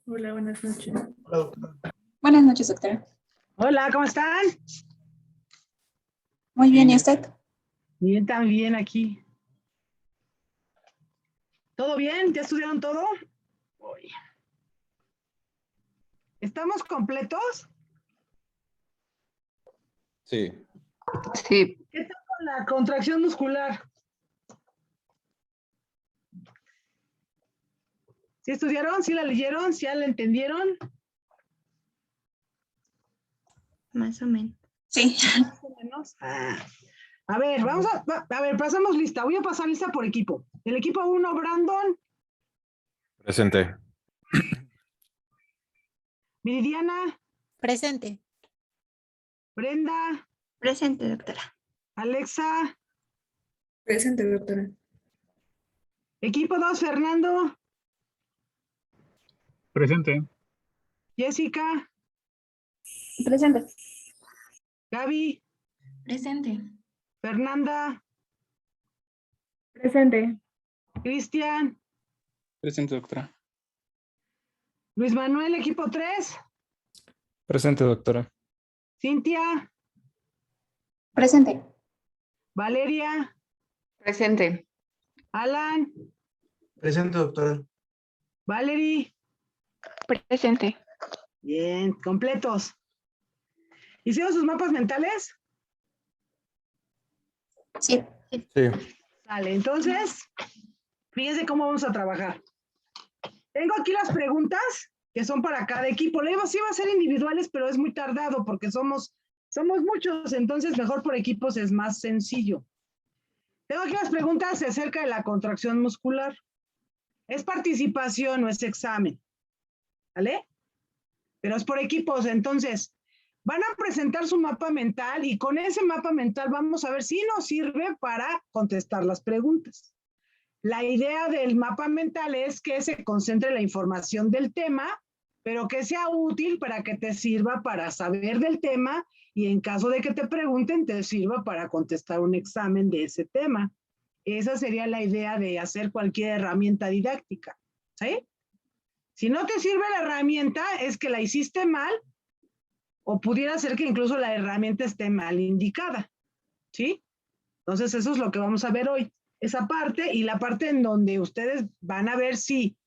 Hola, buenas noches. Buenas noches, doctora. Hola, ¿cómo están? Muy bien, ¿y usted? Bien, también aquí. ¿Todo bien? ¿Ya estudiaron todo? Uy. ¿Estamos completos? Sí. Sí, ¿Qué tal con la contracción muscular? ¿Sí estudiaron? ¿Sí la leyeron? ¿Sí la entendieron? Más o menos. Sí. Más o menos. A ver, pasamos lista. Voy a pasar lista por equipo. El equipo 1, Brandon, Presente. Viridiana, Presente. Brenda, Presente, doctora. Alexa, Presente, doctora. equipo 2, Fernando, Presente. Jessica, Presente. Gaby, Presente. Fernanda, Presente. Cristian, Presente, doctora. Luis Manuel, equipo 3, Presente, doctora. Cintia, Presente. Valeria, presente. Alan, Presente, doctora. Valerie. Presente. Bien, completos. ¿Hicieron sus mapas mentales? Sí. Sí. Vale, entonces, fíjense cómo vamos a trabajar. Tengo aquí las preguntas que son para cada equipo. Sí va a ser individuales, pero es muy tardado porque somos muchos, entonces mejor por equipos es más sencillo. Tengo aquí las preguntas acerca de la contracción muscular. Es participación, no es examen. ¿Vale? Pero es por equipos, entonces van a presentar su mapa mental y con ese mapa mental vamos a ver si nos sirve para contestar las preguntas. La idea del mapa mental es que se concentre la información del tema, pero que sea útil para que te sirva para saber del tema y en caso de que te pregunten, te sirva para contestar un examen de ese tema. Esa sería la idea de hacer cualquier herramienta didáctica, ¿sí? Si no te sirve la herramienta, es que la hiciste mal o pudiera ser que incluso la herramienta esté mal indicada, ¿sí? Entonces eso es lo que vamos a ver hoy. Esa parte y la parte en donde ustedes van a ver si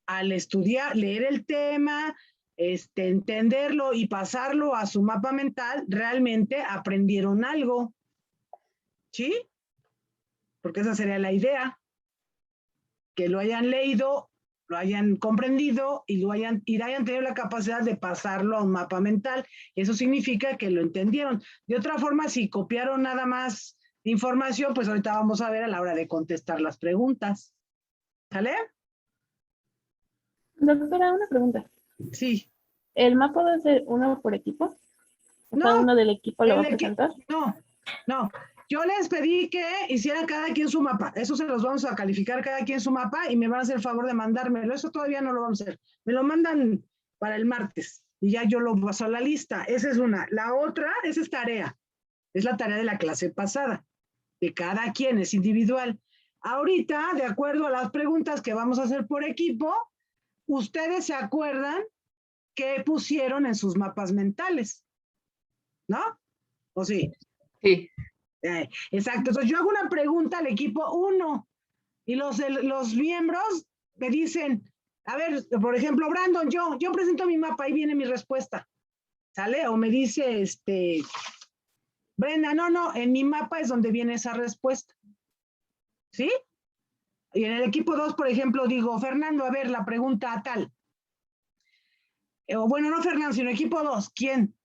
al estudiar, leer el tema, entenderlo y pasarlo a su mapa mental, realmente aprendieron algo, ¿sí? Porque esa sería la idea, que lo hayan leído, lo hayan comprendido y hayan tenido la capacidad de pasarlo a un mapa mental. Eso significa que lo entendieron. De otra forma, si copiaron nada más información, pues ahorita vamos a ver a la hora de contestar las preguntas. ¿Sale? Doctora, una pregunta. Sí. ¿El mapa va a ser uno por equipo? ¿Cada No, uno del equipo lo va a presentar? No. Yo les pedí que hicieran cada quien su mapa. Eso se los vamos a calificar cada quien su mapa y me van a hacer el favor de mandármelo. Eso todavía no lo vamos a hacer. Me lo mandan para el martes y ya yo lo paso a la lista. Esa es una. La otra, esa es tarea. Es la tarea de la clase pasada. De cada quien, es individual. Ahorita, de acuerdo a las preguntas que vamos a hacer por equipo, ustedes se acuerdan qué pusieron en sus mapas mentales. ¿No? ¿O sí? Sí. Exacto. Entonces yo hago una pregunta al equipo 1 y los miembros me dicen, a ver, por ejemplo, Brandon, yo presento mi mapa, ahí viene mi respuesta. ¿Sale? O me dice, Brenda, no, en mi mapa es donde viene esa respuesta. ¿Sí? Y en el equipo 2, por ejemplo, digo, Fernando, a ver, la pregunta tal. O bueno, no Fernando, sino equipo 2, ¿quién?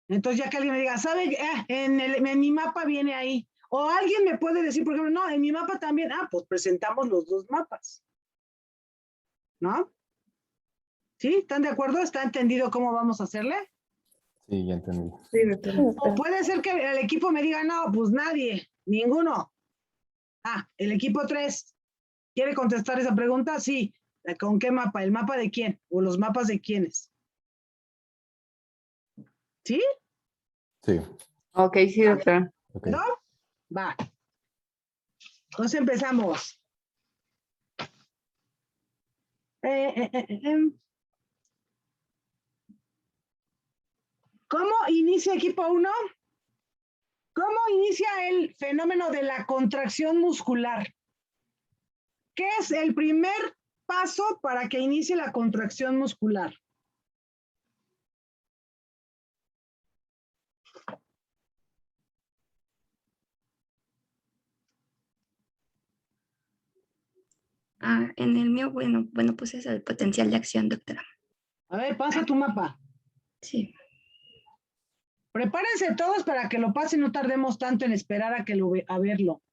Entonces ya que alguien me diga, ¿sabe? En mi mapa viene ahí. O alguien me puede decir, por ejemplo, no, en mi mapa también. Pues presentamos los dos mapas. ¿No? ¿Sí? ¿Están de acuerdo? ¿Está entendido cómo vamos a hacerle? Sí, ya entendí. Sí, doctora. O puede ser que el equipo me diga, no, pues nadie, ninguno. El equipo 3 quiere contestar esa pregunta, sí. ¿Con qué mapa? ¿El mapa de quién? ¿O los mapas de quiénes? ¿Sí? Sí. Ok, sí, doctora. Okay. ¿No? Va. Entonces empezamos. ¿Cómo inicia equipo 1? ¿Cómo inicia el fenómeno de la contracción muscular? ¿Qué es el primer paso para que inicie la contracción muscular? En el mío, bueno, pues es el potencial de acción, doctora. A ver, pasa tu mapa. Sí. Prepárense todos para que lo pasen, no tardemos tanto en esperar a que a verlo.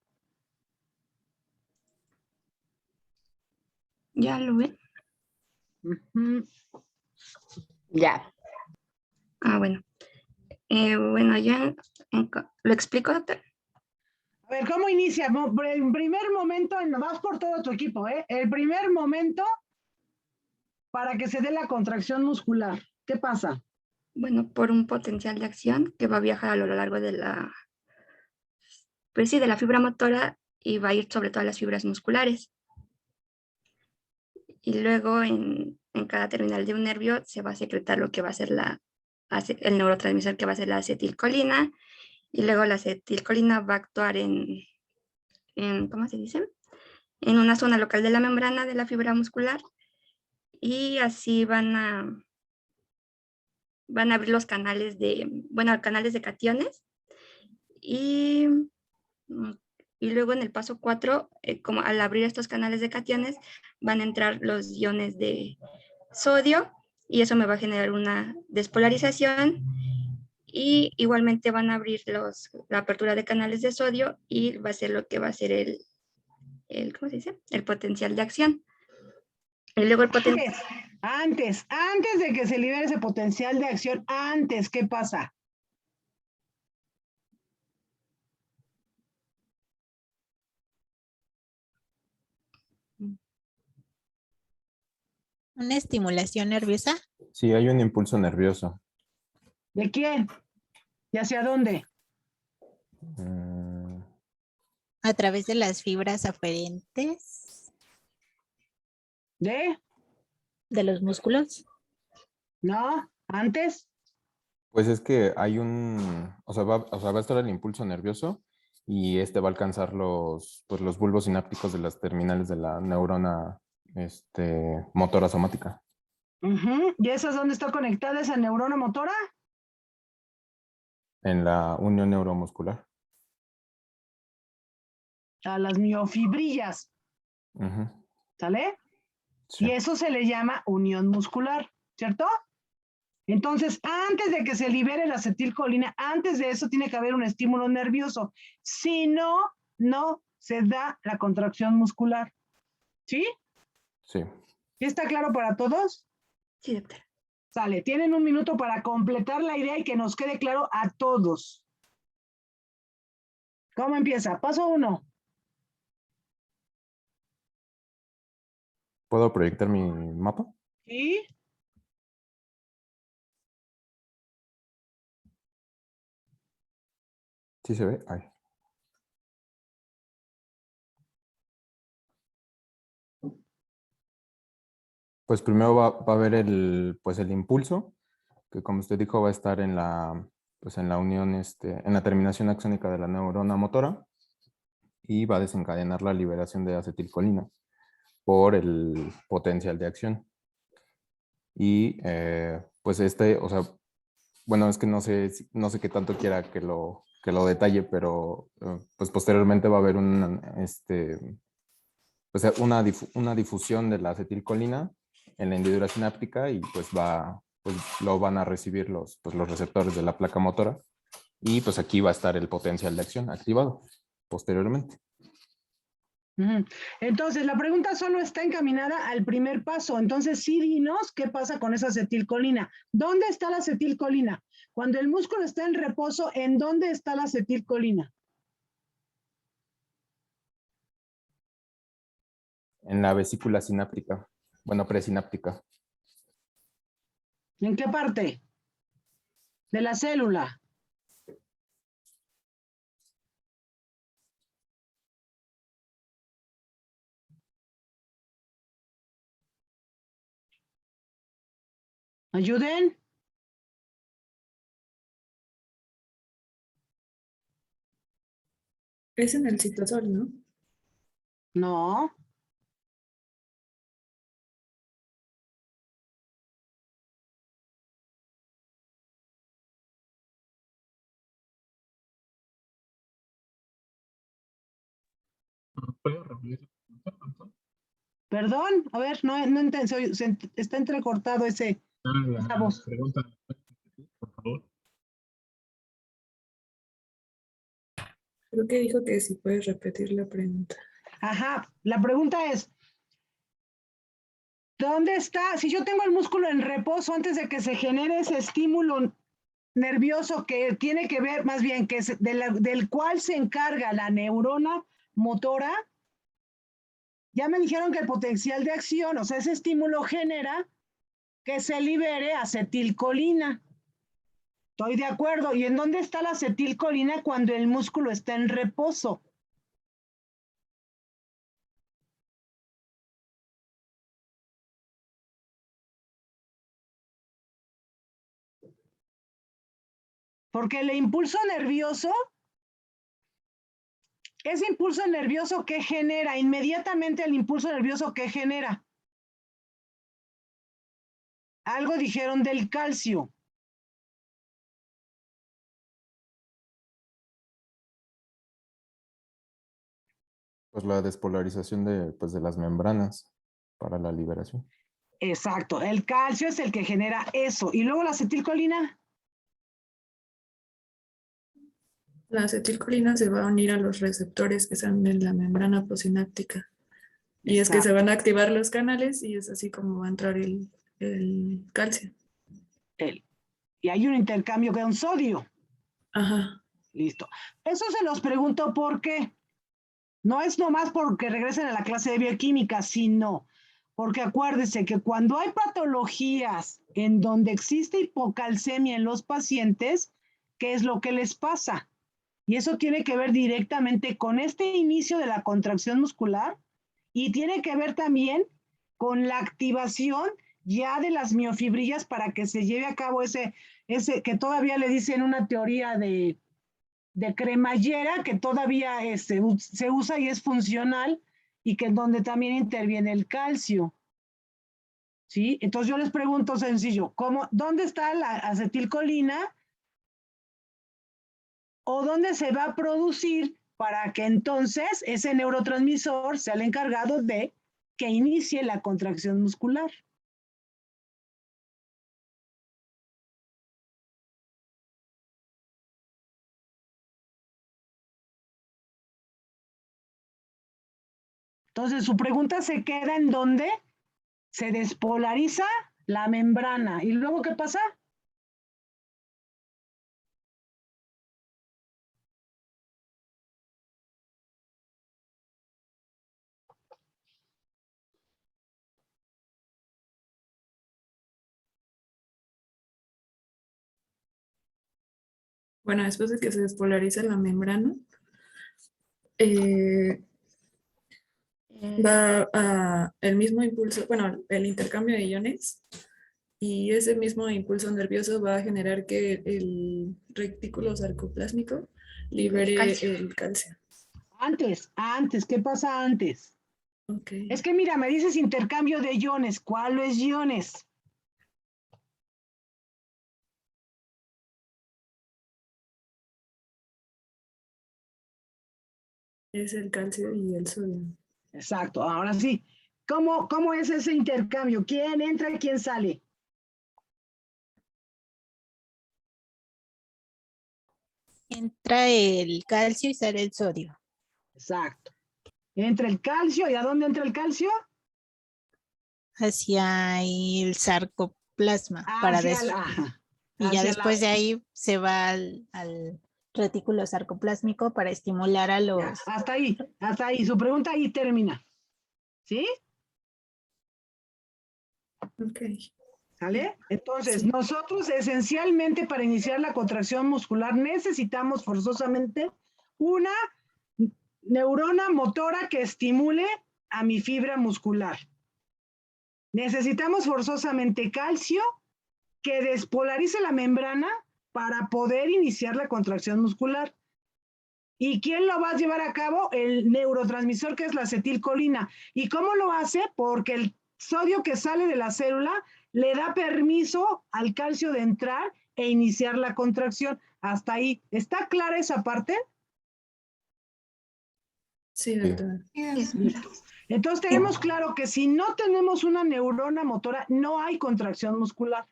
¿Ya lo ven? Ujú. Ya. Bueno. Bueno, ¿lo explico, doctor? A ver, ¿cómo inicia? En primer momento, vas por todo tu equipo, ¿eh? El primer momento para que se dé la contracción muscular. ¿Qué pasa? Bueno, por un potencial de acción que va a viajar a lo largo de pues sí, de la fibra motora y va a ir sobre todas las fibras musculares. Y luego en cada terminal de un nervio se va a secretar lo que va a ser el neurotransmisor que va a ser la acetilcolina, y luego la acetilcolina va a actuar ¿cómo se dice? En una zona local de la membrana de la fibra muscular, y así van a abrir los canales canales de cationes, y, y luego en el paso 4, como al abrir estos canales de cationes, van a entrar los iones de sodio, y eso me va a generar una despolarización, y igualmente van a abrir la apertura de canales de sodio, y va a ser lo que va a ser ¿cómo se dice? El potencial de acción. Y luego el potencial... Antes de que se libere ese potencial de acción, ¿qué pasa? ¿Una estimulación nerviosa? Sí, hay un impulso nervioso. ¿De quién? ¿Y hacia dónde? Mm, ¿A través de las fibras aferentes ¿De? de los músculos? ¿No? ¿Antes? Pues es que hay va a estar el impulso nervioso y este va a alcanzar los bulbos sinápticos de las terminales de la neurona motora somática. ¿Y esa es dónde está conectada esa neurona motora? En la unión neuromuscular. A las miofibrillas. Ujú. ¿Sale? Sí. Y eso se le llama unión muscular, ¿cierto? Entonces, antes de que se libere la acetilcolina, antes de eso tiene que haber un estímulo nervioso. Si no, no se da la contracción muscular. ¿Sí? Sí. ¿Sí está claro para todos? Sí, doctora. Sale, tienen un minuto para completar la idea y que nos quede claro a todos. ¿Cómo empieza? Paso 1. ¿Puedo proyectar mi mapa? ¿Sí? Sí se ve. Ay. Pues primero va a haber el impulso, que como usted dijo va a estar en la unión, en la terminación axónica de la neurona motora, y va a desencadenar la liberación de acetilcolina por el potencial de acción. Y pues bueno, es que no sé qué tanto quiera que lo detalle, pero pues posteriormente va a haber una difusión de la acetilcolina en la hendidura sináptica, y pues lo van a recibir los receptores de la placa motora, y pues aquí va a estar el potencial de acción activado posteriormente. Entonces, la pregunta solo está encaminada al primer paso. Entonces, sí, dinos qué pasa con esa acetilcolina. ¿Dónde está la acetilcolina? Cuando el músculo está en reposo, ¿en dónde está la acetilcolina? En la vesícula sináptica, bueno, presináptica. ¿En qué parte? De la célula. Ayuden. Es en el citosol, ¿no? No. Perdón, a ver, no entendí, está entrecortado esa voz. Creo que dijo que si puedes repetir la pregunta. Ajá, la pregunta es, ¿dónde está? Si yo tengo el músculo en reposo antes de que se genere ese estímulo nervioso que tiene que ver, más bien, que es del cual se encarga la neurona motora, ya me dijeron que el potencial de acción, o sea, ese estímulo genera que se libere acetilcolina. Estoy de acuerdo. ¿Y en dónde está la acetilcolina cuando el músculo está en reposo? Porque el impulso nervioso, ese impulso nervioso que genera, inmediatamente el impulso nervioso que genera. Algo dijeron del calcio. Pues la despolarización de las membranas para la liberación. Exacto, el calcio es el que genera eso. Y luego la acetilcolina. La acetilcolina se va a unir a los receptores que están en la membrana posináptica. Y es que se van a activar los canales y es así como va a entrar el calcio. Y hay un intercambio con sodio. Ajá. Listo. Eso se los pregunto porque no es nomás porque regresen a la clase de bioquímica, sino porque acuérdense que cuando hay patologías en donde existe hipocalcemia en los pacientes, ¿qué es lo que les pasa? Y eso tiene que ver directamente con este inicio de la contracción muscular y tiene que ver también con la activación ya de las miofibrillas para que se lleve a cabo ese que todavía le dicen una teoría de cremallera que todavía se usa y es funcional y que en donde también interviene el calcio. ¿Sí? Entonces yo les pregunto sencillo, ¿dónde está la acetilcolina? ¿O dónde se va a producir para que entonces ese neurotransmisor sea el encargado de que inicie la contracción muscular? Entonces su pregunta se queda en dónde se despolariza la membrana. ¿Y luego qué pasa? Bueno, después de que se despolariza la membrana, va a el mismo impulso, bueno, el intercambio de iones, y ese mismo impulso nervioso va a generar que el retículo sarcoplásmico libere el calcio. Antes, ¿qué pasa antes? Okay. Es que mira, me dices intercambio de iones. ¿Cuáles iones? Es el calcio y el sodio. Exacto, ahora sí. ¿Cómo es ese intercambio? ¿Quién entra y quién sale? Entra el calcio y sale el sodio. Exacto. Entra el calcio, ¿y a dónde entra el calcio? Hacia el sarcoplasma. Y ya después de ahí se va al retículo sarcoplásmico para estimular a los... Ya, hasta ahí. Su pregunta ahí termina. ¿Sí? Ok. ¿Sale? Entonces, nosotros esencialmente para iniciar la contracción muscular necesitamos forzosamente una neurona motora que estimule a mi fibra muscular. Necesitamos forzosamente calcio que despolarice la membrana para poder iniciar la contracción muscular. ¿Y quién lo va a llevar a cabo? El neurotransmisor, que es la acetilcolina. ¿Y cómo lo hace? Porque el sodio que sale de la célula le da permiso al calcio de entrar e iniciar la contracción. Hasta ahí. ¿Está clara esa parte? Sí, doctora. Entonces tenemos claro que si no tenemos una neurona motora, no hay contracción muscular.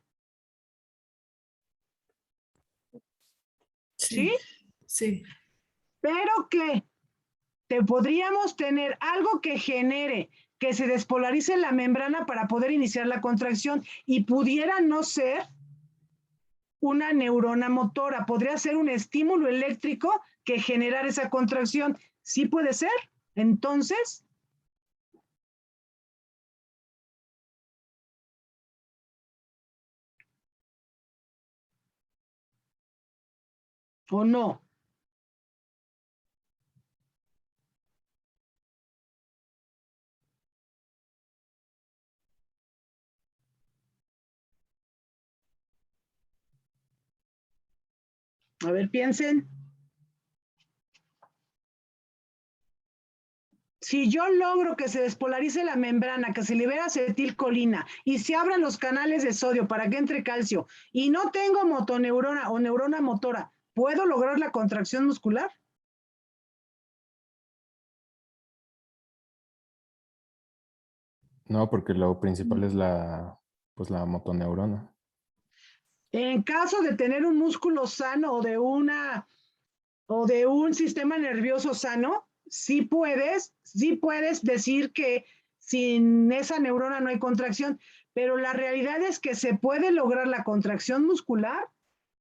¿Sí? Sí. Pero que podríamos tener algo que genere que se despolarice la membrana para poder iniciar la contracción y pudiera no ser una neurona motora, podría ser un estímulo eléctrico que generara esa contracción. ¿Sí puede ser? Entonces, ¿o no? A ver, piensen. Si yo logro que se despolarice la membrana, que se libera acetilcolina y se abran los canales de sodio para que entre calcio y no tengo motoneurona o neurona motora, ¿puedo lograr la contracción muscular? No, porque lo principal es la motoneurona. En caso de tener un músculo sano o de un sistema nervioso sano, sí puedes decir que sin esa neurona no hay contracción, pero la realidad es que se puede lograr la contracción muscular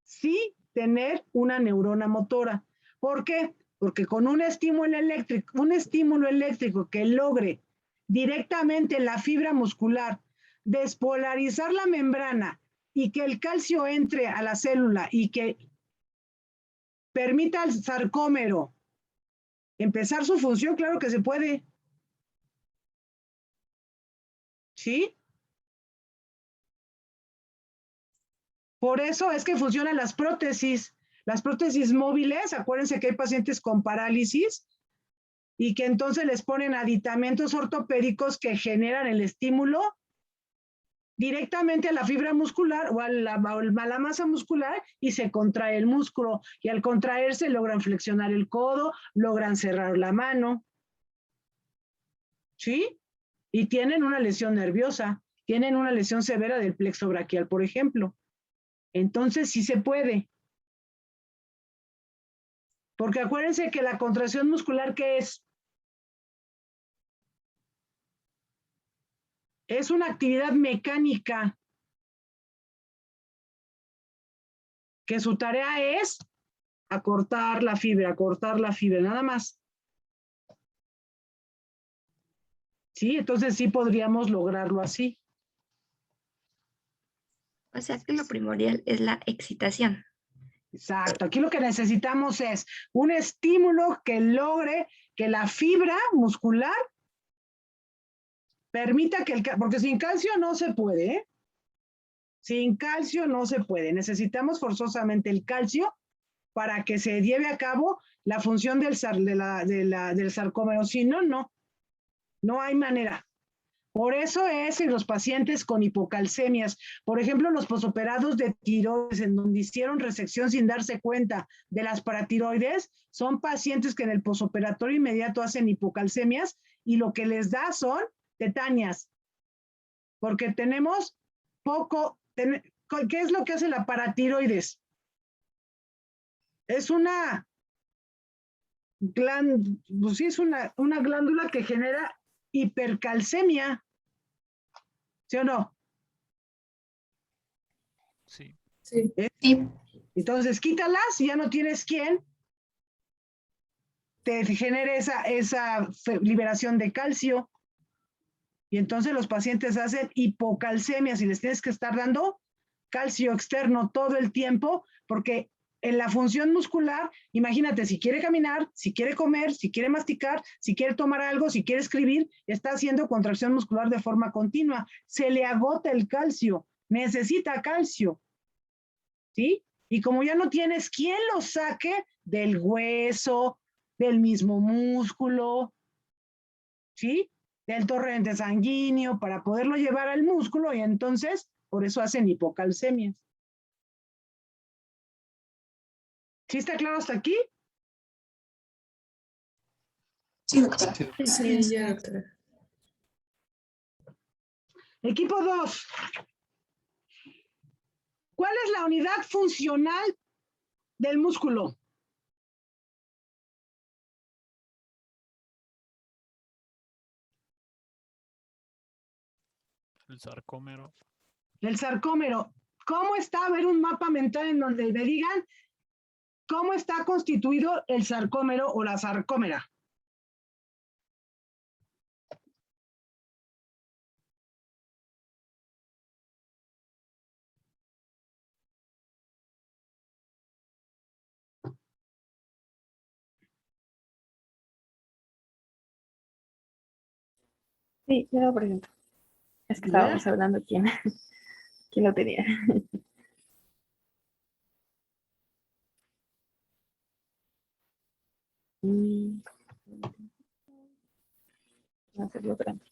sí tener una neurona motora. ¿Por qué? Porque con un estímulo eléctrico que logre directamente en la fibra muscular despolarizar la membrana y que el calcio entre a la célula y que permita al sarcómero empezar su función, claro que se puede. ¿Sí? Por eso es que funcionan las prótesis móviles. Acuérdense que hay pacientes con parálisis y que entonces les ponen aditamentos ortopédicos que generan el estímulo directamente a la fibra muscular o a la masa muscular y se contrae el músculo. Y al contraerse logran flexionar el codo, logran cerrar la mano. ¿Sí? Y tienen una lesión nerviosa, tienen una lesión severa del plexo braquial, por ejemplo. Entonces sí se puede. Porque acuérdense que la contracción muscular, ¿qué es? Es una actividad mecánica que su tarea es acortar la fibra, nada más. Sí, entonces sí podríamos lograrlo así. O sea que lo primordial es la excitación. Exacto, aquí lo que necesitamos es un estímulo que logre que la fibra muscular permita que porque sin calcio no se puede, ¿eh? Sin calcio no se puede. Necesitamos forzosamente el calcio para que se lleve a cabo la función del sarcómero. Si no, no hay manera. Por eso es en los pacientes con hipocalcemias, por ejemplo, los posoperados de tiroides, en donde hicieron resección sin darse cuenta de las paratiroides, son pacientes que en el posoperatorio inmediato hacen hipocalcemias y lo que les da son tetanias, porque tenemos poco. ¿Qué es lo que hace la paratiroides? Es una glándula que genera hipercalcemia. ¿Sí o no? Sí. Sí. Sí. Entonces quítalas y ya no tienes quien te genere esa liberación de calcio. Y entonces los pacientes hacen hipocalcemias y les tienes que estar dando calcio externo todo el tiempo, porque en la función muscular, imagínate, si quiere caminar, si quiere comer, si quiere masticar, si quiere tomar algo, si quiere escribir, está haciendo contracción muscular de forma continua. Se le agota el calcio, necesita calcio. ¿sí? Y como ya no tienes quien lo saque del hueso, del mismo músculo, ¿sí? Del torrente sanguíneo para poderlo llevar al músculo y entonces por eso hacen hipocalcemias. ¿Sí está claro hasta aquí? Sí, doctora. Sí, ya, doctora. Equipo 2. ¿Cuál es la unidad funcional del músculo? El sarcómero. El sarcómero. ¿Cómo está? A ver un mapa mental en donde me digan cómo está constituido el sarcómero o la sarcómera. Sí, yo lo presento. Es que A ver. estábamos hablando quién lo tenía. Vamos a hacerlo grande.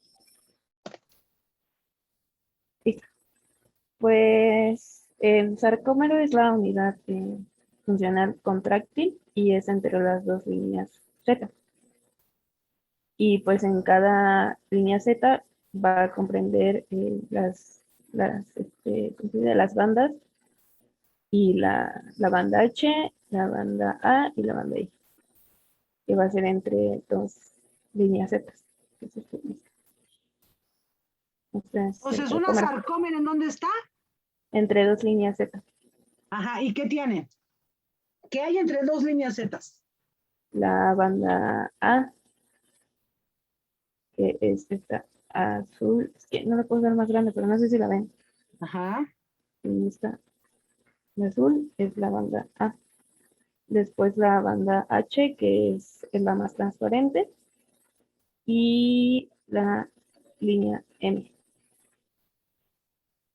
Listo. Pues el sarcómero es la unidad funcional contráctil y es entre las dos líneas Z. Y pues en cada línea Z va a comprender las bandas y la banda H, la banda A y la banda I, que va a ser entre dos líneas Z. O sea, es una sarcómera, ¿en dónde está? Entre dos líneas Z. Ajá, ¿y qué tiene? ¿Qué hay entre dos líneas Z? La banda A, que es esta azul, es que no la puedo dar más grande, pero no sé si la ven. Ajá. Y esta, la azul, es la banda A. Después la banda H, que es la más transparente. Y la línea M,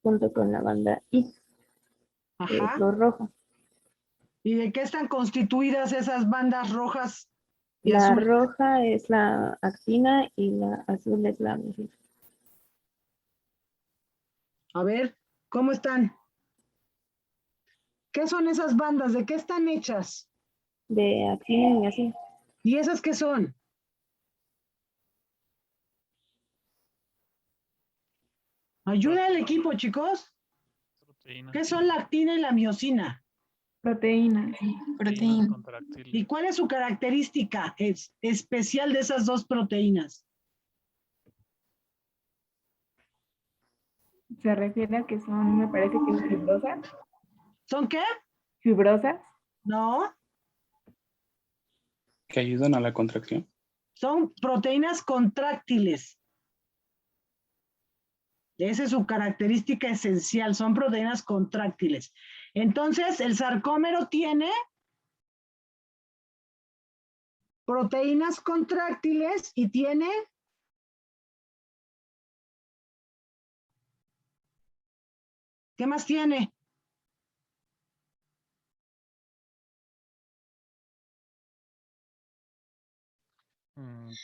junto con la banda I, que es Ajá. lo rojo. ¿Y de qué están constituidas esas bandas rojas y La azules? roja es la actina y la azul es la miosina. A ver, ¿cómo están? ¿Qué son esas bandas? ¿De qué están hechas? De actina y miosina. ¿Y esas qué son? Ayuda al equipo, chicos. Proteínas. ¿Qué son la actina y la miosina? Proteínas. Proteína. Contractiles. ¿Y cuál es su característica especial de esas dos proteínas? Se refiere a que son, me parece que fibrosas. ¿Son qué? Fibrosas. No, Que ayudan a la contracción. son proteínas contráctiles. Esa es su característica esencial, son proteínas contráctiles. Entonces, el sarcómero tiene proteínas contráctiles y tiene ¿qué más tiene?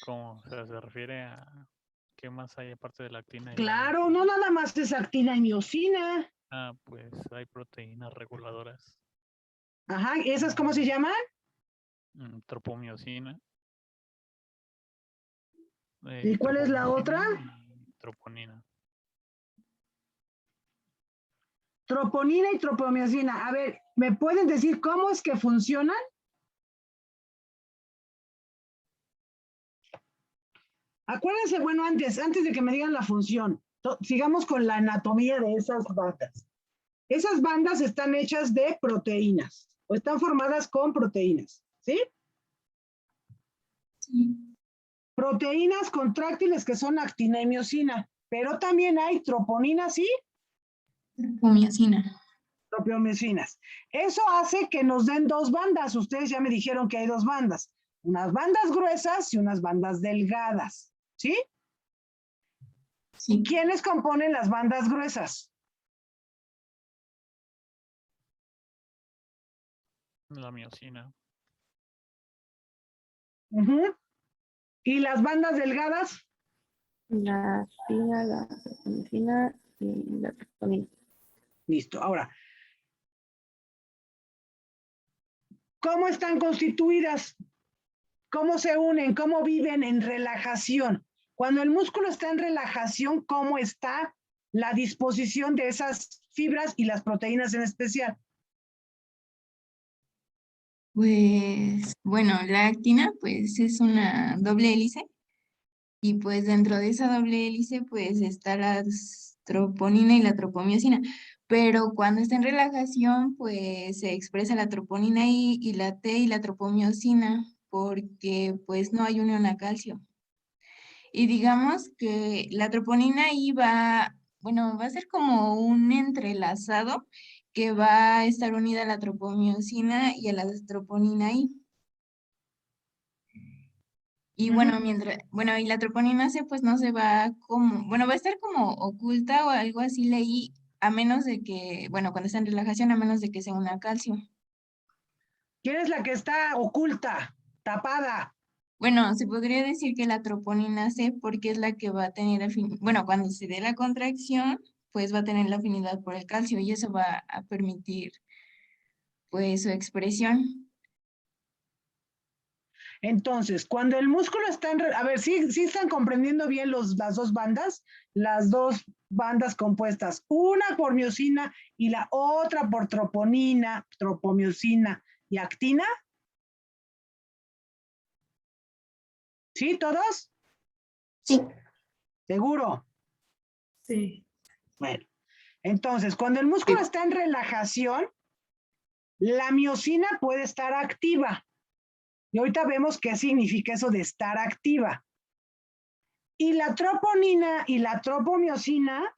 ¿Cómo? O sea, se refiere a qué más hay aparte de la actina. Claro, no nada más es actina y miosina. Ah, pues hay proteínas reguladoras. Ajá, ¿esas cómo se llaman? Tropomiosina. ¿Y cuál es la otra? Y troponina. Troponina y tropomiosina. A ver, ¿me pueden decir cómo es que funcionan? Acuérdense, bueno, antes de que me digan la función, sigamos con la anatomía de esas bandas. Esas bandas están hechas de proteínas o están formadas con proteínas, ¿sí? Sí. Proteínas contráctiles que son actina y miosina, pero también hay troponinas y Miosina. tropomiosinas. Eso hace que nos den dos bandas. Ustedes ya me dijeron que hay dos bandas. Unas bandas gruesas y unas bandas delgadas, ¿sí? Sí. ¿Quiénes componen las bandas gruesas? La miocina. Ujú. ¿Y las bandas delgadas? La actina, la streptomicina y la troponina. Listo. Ahora, ¿cómo están constituidas? ¿Cómo se unen? ¿Cómo viven en relajación? Cuando el músculo está en relajación, ¿cómo está la disposición de esas fibras y las proteínas en especial? Pues bueno, la actina pues es una doble hélice y pues dentro de esa doble hélice pues está la troponina y la tropomiosina, pero cuando está en relajación pues se expresa la troponina y la T y la tropomiosina porque pues no hay unión a calcio. Y digamos que la troponina I va, bueno, va a ser como un entrelazado que va a estar unida a la tropomiosina y a la troponina I. Y bueno, bueno, y la troponina C pues no se va como, bueno, va a estar como oculta o algo así leí, a menos de que, bueno, cuando está en relajación, a menos de que sea una calcio. ¿Quién es la que está oculta, tapada? Bueno, se podría decir que la troponina C porque es la que va a tener, bueno, cuando se dé la contracción, pues va a tener la afinidad por el calcio y eso va a permitir, pues, su expresión. Entonces, cuando el músculo está en... A ver, ¿sí están comprendiendo bien las dos bandas? Las dos bandas compuestas, una por miosina y la otra por troponina, tropomiosina y actina. ¿Sí, todos? Sí. ¿Seguro? Sí. Bueno, entonces, cuando el músculo está en relajación, la miosina puede estar activa. Y ahorita vemos qué significa eso de estar activa. Y la troponina y la tropomiosina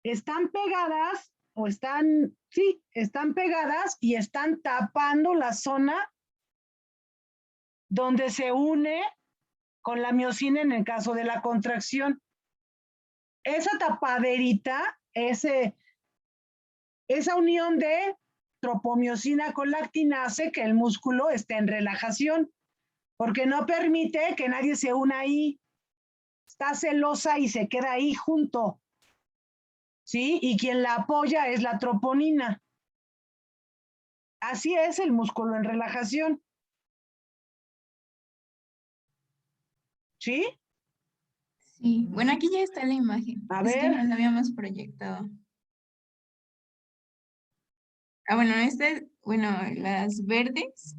están pegadas o están, sí, están pegadas y están tapando la zona donde se une con la miosina en el caso de la contracción. Esa tapaderita, esa unión de tropomiosina con la actina hace que el músculo esté en relajación, porque no permite que nadie se una ahí. Está celosa y se queda ahí junto. ¿Sí? Y quien la apoya es la troponina. Así es el músculo en relajación. ¿Sí? Sí, bueno, aquí ya está la imagen. A Es que ver. no la habíamos proyectado. Ah, bueno, bueno, las verdes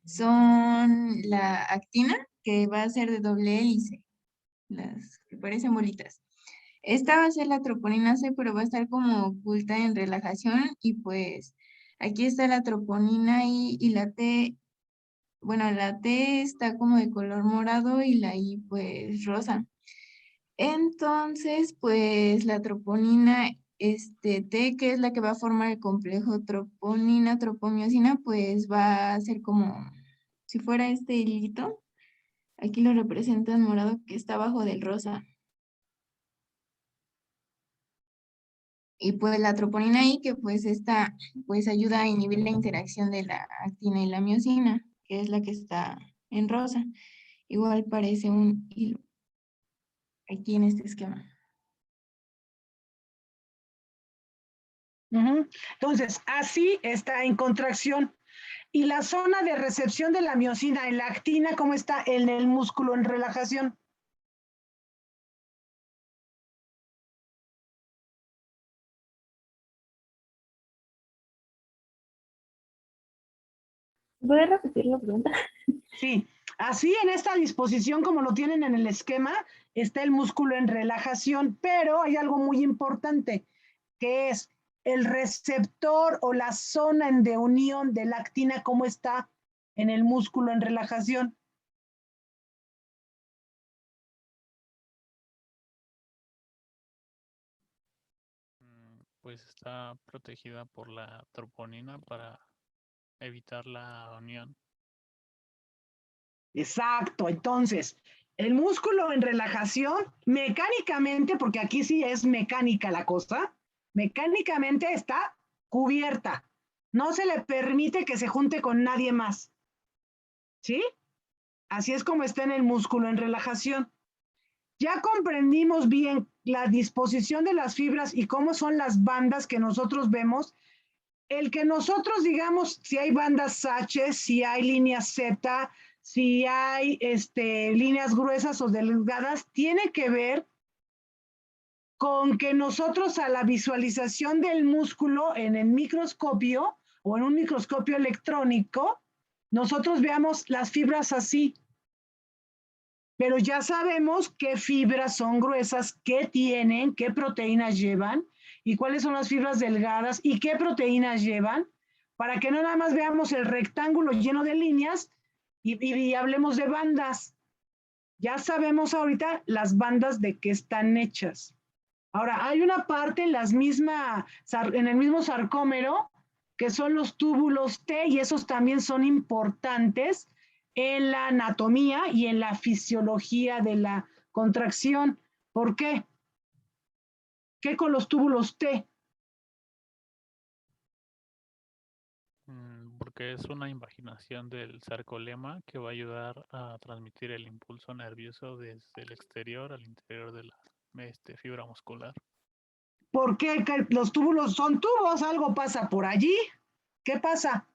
son la actina, que va a ser de doble hélice, las que parecen bolitas. Esta va a ser la troponina C, pero va a estar como oculta en relajación y pues aquí está la troponina y la T, bueno, la T está como de color morado y la I pues rosa. Entonces, pues la troponina T, que es la que va a formar el complejo troponina, tropomiosina, pues va a ser como si fuera este hilito. Aquí lo representan morado que está abajo del rosa. Y pues la troponina I, que pues esta pues ayuda a inhibir la interacción de la actina y la miosina, que es la que está en rosa. Igual parece un hilo aquí en este esquema. Entonces, así está en contracción. Y la zona de recepción de la miosina en la actina, ¿cómo está en el músculo en relajación? ¿Puedes repetir la pregunta? Sí, así en esta disposición como lo tienen en el esquema, está el músculo en relajación, pero hay algo muy importante, que es el receptor o la zona de unión de la actina, ¿cómo está en el músculo en relajación? Pues está protegida por la troponina para evitar la unión. Exacto, entonces, el músculo en relajación, mecánicamente, porque aquí sí es mecánica la cosa, mecánicamente está cubierta. No se le permite que se junte con nadie más. ¿Sí? Así es como está en el músculo en relajación. Ya comprendimos bien la disposición de las fibras y cómo son las bandas que nosotros vemos. El que nosotros digamos si hay bandas H, si hay líneas Z, si hay líneas gruesas o delgadas, tiene que ver con que nosotros a la visualización del músculo en el microscopio o en un microscopio electrónico, nosotros veamos las fibras así. Pero ya sabemos qué fibras son gruesas, qué tienen, qué proteínas llevan y cuáles son las fibras delgadas y qué proteínas llevan, para que no nada más veamos el rectángulo lleno de líneas y hablemos de bandas. Ya sabemos ahorita las bandas de qué están hechas. Ahora, hay una parte en el mismo sarcómero que son los túbulos T y esos también son importantes en la anatomía y en la fisiología de la contracción. ¿Por qué? ¿Qué con los túbulos T? Porque es una invaginación del sarcolema que va a ayudar a transmitir el impulso nervioso desde el exterior al interior de la fibra muscular. ¿Por qué? Los túbulos son tubos, algo pasa por allí. ¿Qué pasa?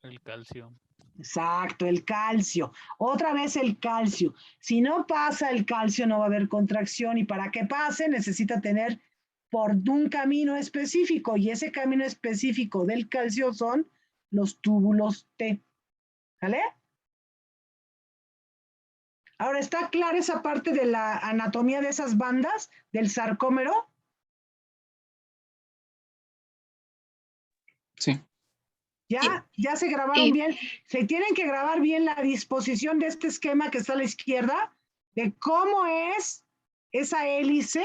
El calcio. Exacto, el calcio. Otra vez el calcio. Si no pasa el calcio, no va a haber contracción y para que pase necesita tener por un camino específico y ese camino específico del calcio son los túbulos T. ¿Vale? Ahora, ¿está clara esa parte de la anatomía de esas bandas del sarcómero? Sí. Ya se grabaron bien. Se tienen que grabar bien la disposición de este esquema que está a la izquierda, de cómo es esa hélice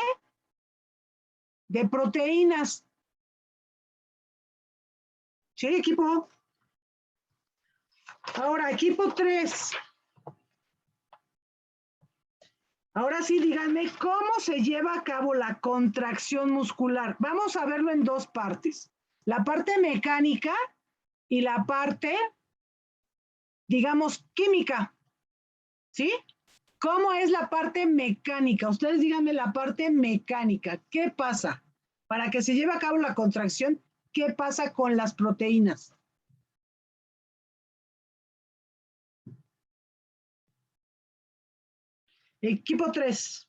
de proteínas. ¿Sí, equipo? Ahora, equipo 3. Ahora sí, díganme cómo se lleva a cabo la contracción muscular. Vamos a verlo en dos partes. La parte mecánica y la parte, digamos, química. ¿Sí? ¿Cómo es la parte mecánica? Ustedes díganme la parte mecánica. ¿Qué pasa? Para que se lleve a cabo la contracción, ¿qué pasa con las proteínas? Equipo 3.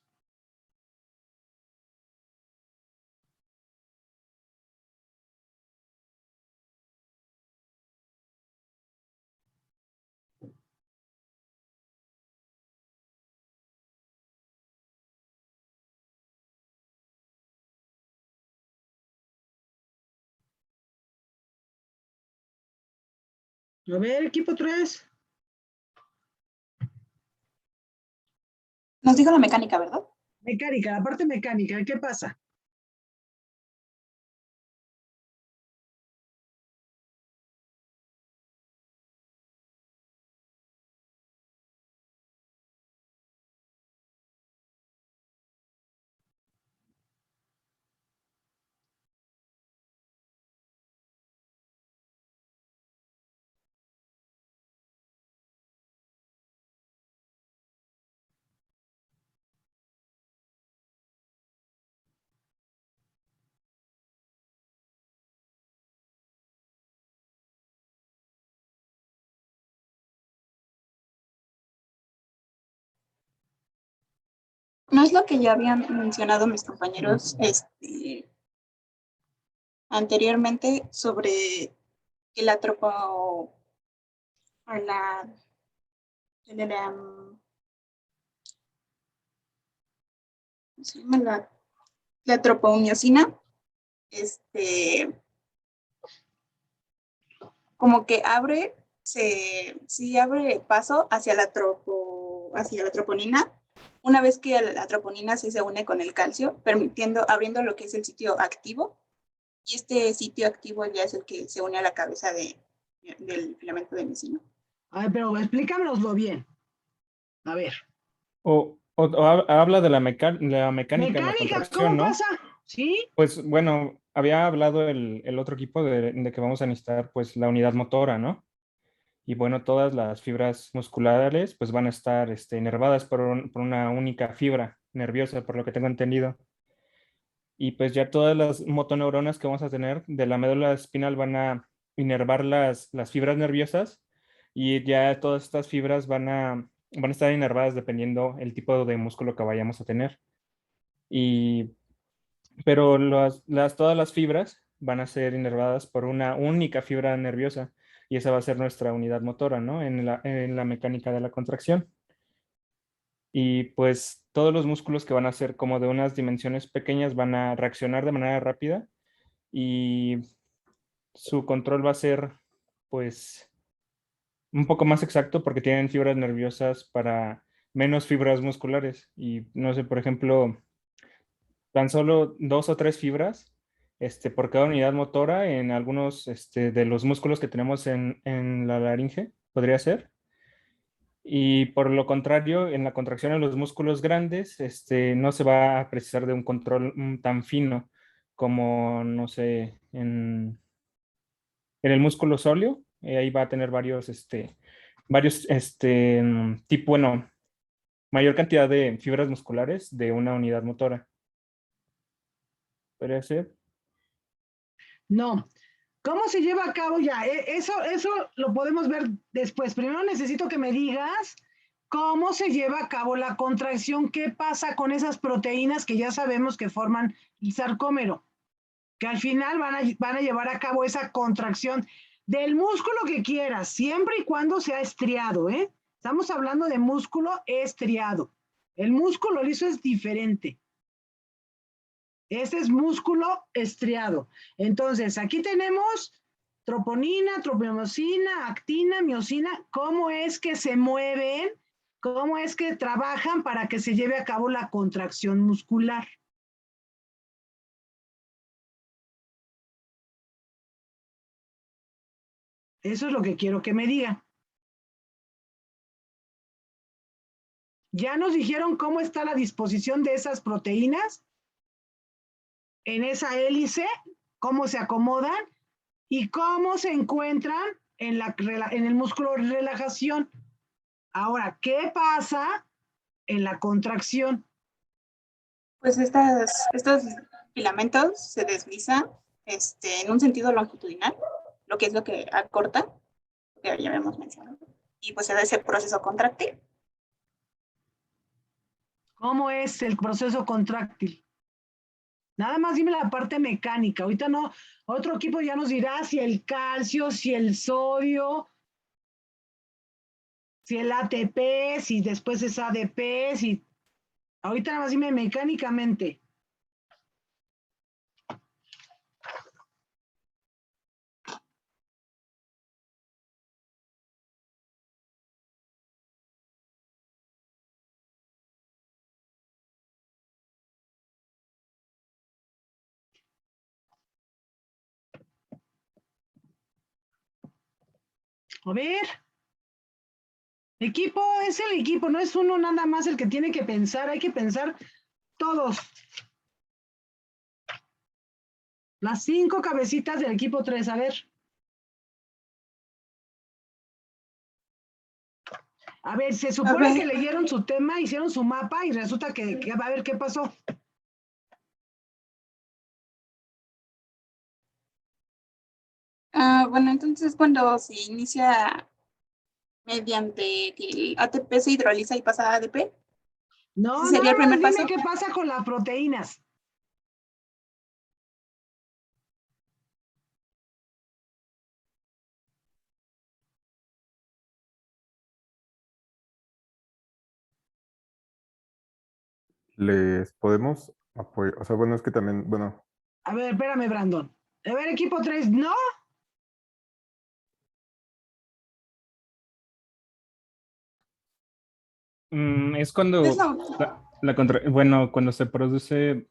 A ver, equipo 3. Nos dijo la mecánica, ¿verdad? Mecánica, la parte mecánica, ¿qué pasa? No es lo que ya habían mencionado mis compañeros anteriormente sobre el atropo o la tropomiosina, como que abre paso hacia la troponina, una vez que la troponina se une con el calcio, abriendo lo que es el sitio activo, y este sitio activo ya es el que se une a la cabeza del filamento de miocino. A ver, pero explícanoslo bien. A ver. O habla de la mecánica de la Mecánica, contracción, ¿cómo ¿no? pasa? ¿Sí? Pues bueno, había hablado el otro equipo de que vamos a necesitar pues la unidad motora, ¿no? Y bueno, todas las fibras musculares pues van a estar inervadas por una única fibra nerviosa, por lo que tengo entendido. Y pues ya todas las motoneuronas que vamos a tener de la médula espinal van a inervar las fibras nerviosas y ya todas estas fibras van a estar inervadas dependiendo el tipo de músculo que vayamos a tener. Pero todas las fibras van a ser inervadas por una única fibra nerviosa y esa va a ser nuestra unidad motora, ¿no? En la mecánica de la contracción. Y pues todos los músculos que van a ser como de unas dimensiones pequeñas van a reaccionar de manera rápida y su control va a ser pues un poco más exacto porque tienen fibras nerviosas para menos fibras musculares. Y no sé, por ejemplo, tan solo 2 o 3 fibras por cada unidad motora en algunos de los músculos que tenemos en la laringe, podría ser. Y por lo contrario, en la contracción de los músculos grandes, no se va a precisar de un control tan fino como, no sé, en el músculo sóleo. Ahí va a tener bueno, mayor cantidad de fibras musculares de una unidad motora. ¿Podría ser? No. ¿Cómo se lleva a cabo ya? Eso lo podemos ver después. Primero necesito que me digas cómo se lleva a cabo la contracción, qué pasa con esas proteínas que ya sabemos que forman el sarcómero, que al final van a llevar a cabo esa contracción del músculo que quieras, siempre y cuando sea estriado, ¿eh? Estamos hablando de músculo estriado. El músculo liso es diferente. Este es músculo estriado. Entonces, aquí tenemos troponina, tropomosina, actina, miosina. ¿Cómo es que se mueven? ¿Cómo es que trabajan para que se lleve a cabo la contracción muscular? Eso es lo que quiero que me digan. Ya nos dijeron cómo está la disposición de esas proteínas en esa hélice, cómo se acomodan y cómo se encuentran en el músculo de relajación. Ahora, ¿qué pasa en la contracción? Pues estos filamentos se deslizan en un sentido longitudinal, lo que es lo que acorta, que ya habíamos mencionado, y pues se da ese proceso contráctil. ¿Cómo es el proceso contráctil? Nada más dime la parte mecánica. Ahorita no, otro equipo ya nos dirá si el calcio, si el sodio, si el ATP, si después es ADP, si... Ahorita nada más dime mecánicamente. A ver. Equipo es el equipo, no es uno nada más el que tiene que pensar, hay que pensar todos. Las 5 cabecitas del equipo 3, a ver. A ver, se supone que leyeron su tema, hicieron su mapa y resulta que a ver qué pasó. Bueno, entonces cuando se inicia mediante que el ATP se hidroliza y pasa a ADP. No, ¿Ese sería el primer dime paso? qué pasa con las proteínas. Les podemos apoyar, o sea, bueno, es que también, bueno. A ver, espérame, Brandon. A ver, equipo 3, ¿no? Es cuando, cuando se produce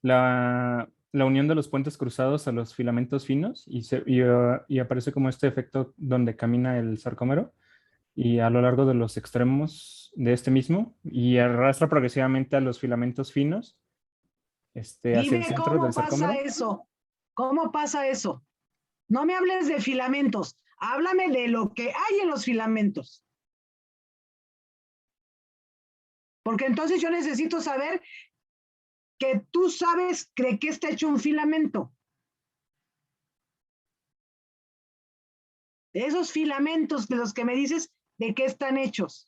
la unión de los puentes cruzados a los filamentos finos y aparece como este efecto donde camina el sarcómero y a lo largo de los extremos de este mismo y arrastra progresivamente a los filamentos finos hacia el Dime centro cómo del sarcómero. pasa eso. ¿Cómo pasa eso? No me hables de filamentos. Háblame de lo que hay en los filamentos. Porque entonces yo necesito saber que tú sabes de qué está hecho un filamento. Esos filamentos de los que me dices, ¿de qué están hechos?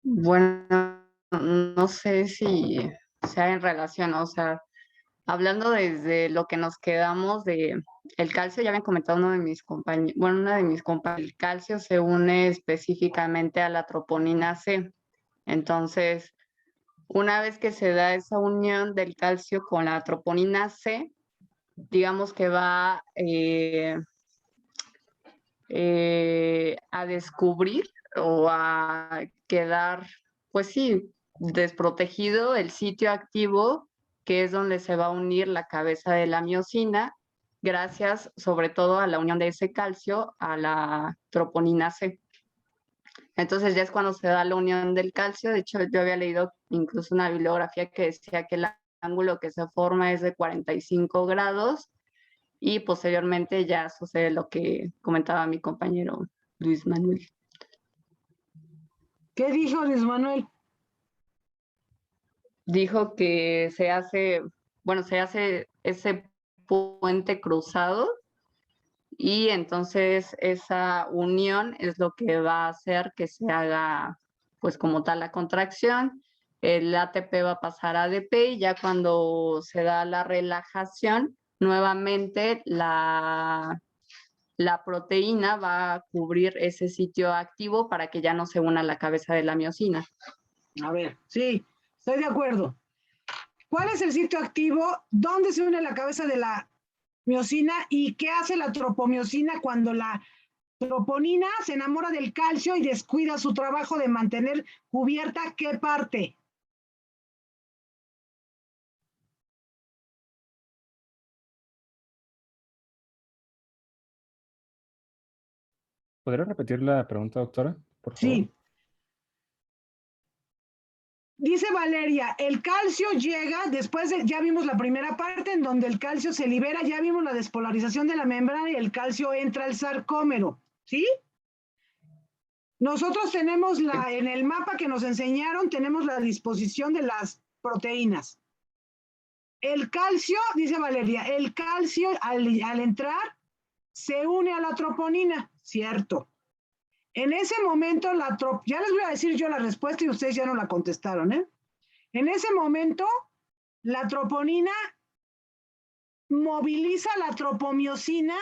Bueno, no sé si sea en relación, o sea, hablando desde lo que nos quedamos de el calcio, ya habían comentado uno de mis compañeros, bueno, una de mis compañeros, el calcio se une específicamente a la troponina C. Entonces, una vez que se da esa unión del calcio con la troponina C, digamos que va a descubrir o a quedar, pues sí, desprotegido el sitio activo, que es donde se va a unir la cabeza de la miosina, gracias sobre todo a la unión de ese calcio a la troponina C. Entonces ya es cuando se da la unión del calcio. De hecho, yo había leído incluso una bibliografía que decía que el ángulo que se forma es de 45 grados y posteriormente ya sucede lo que comentaba mi compañero Luis Manuel. ¿Qué dijo Luis Manuel? Dijo que se hace ese puente cruzado y entonces esa unión es lo que va a hacer que se haga pues como tal la contracción. El ATP va a pasar a ADP y ya cuando se da la relajación, nuevamente la proteína va a cubrir ese sitio activo para que ya no se una a la cabeza de la miosina. A ver, sí, estoy de acuerdo. ¿Cuál es el sitio activo? ¿Dónde se une la cabeza de la miosina? ¿Y qué hace la tropomiosina cuando la troponina se enamora del calcio y descuida su trabajo de mantener cubierta qué parte? ¿Podría repetir la pregunta, doctora, por favor? Sí. Dice Valeria, el calcio llega, después de, ya vimos la primera parte en donde el calcio se libera, ya vimos la despolarización de la membrana y el calcio entra al sarcómero, ¿sí? Nosotros tenemos en el mapa que nos enseñaron, tenemos la disposición de las proteínas. El calcio, dice Valeria, el calcio al entrar se une a la troponina, cierto. En ese momento, ya les voy a decir yo la respuesta y ustedes ya no la contestaron, ¿eh? En ese momento, la troponina moviliza la tropomiosina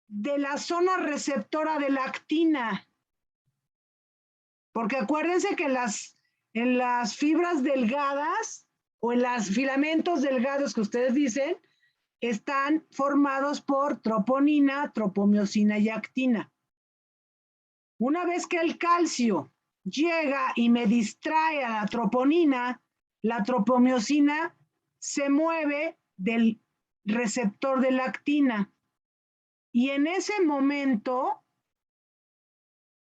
de la zona receptora de la actina. Porque acuérdense que en las fibras delgadas o en los filamentos delgados que ustedes dicen, están formados por troponina, tropomiosina y actina. Una vez que el calcio llega y me distrae a la tropomiosina se mueve del receptor de la actina. Y en ese momento,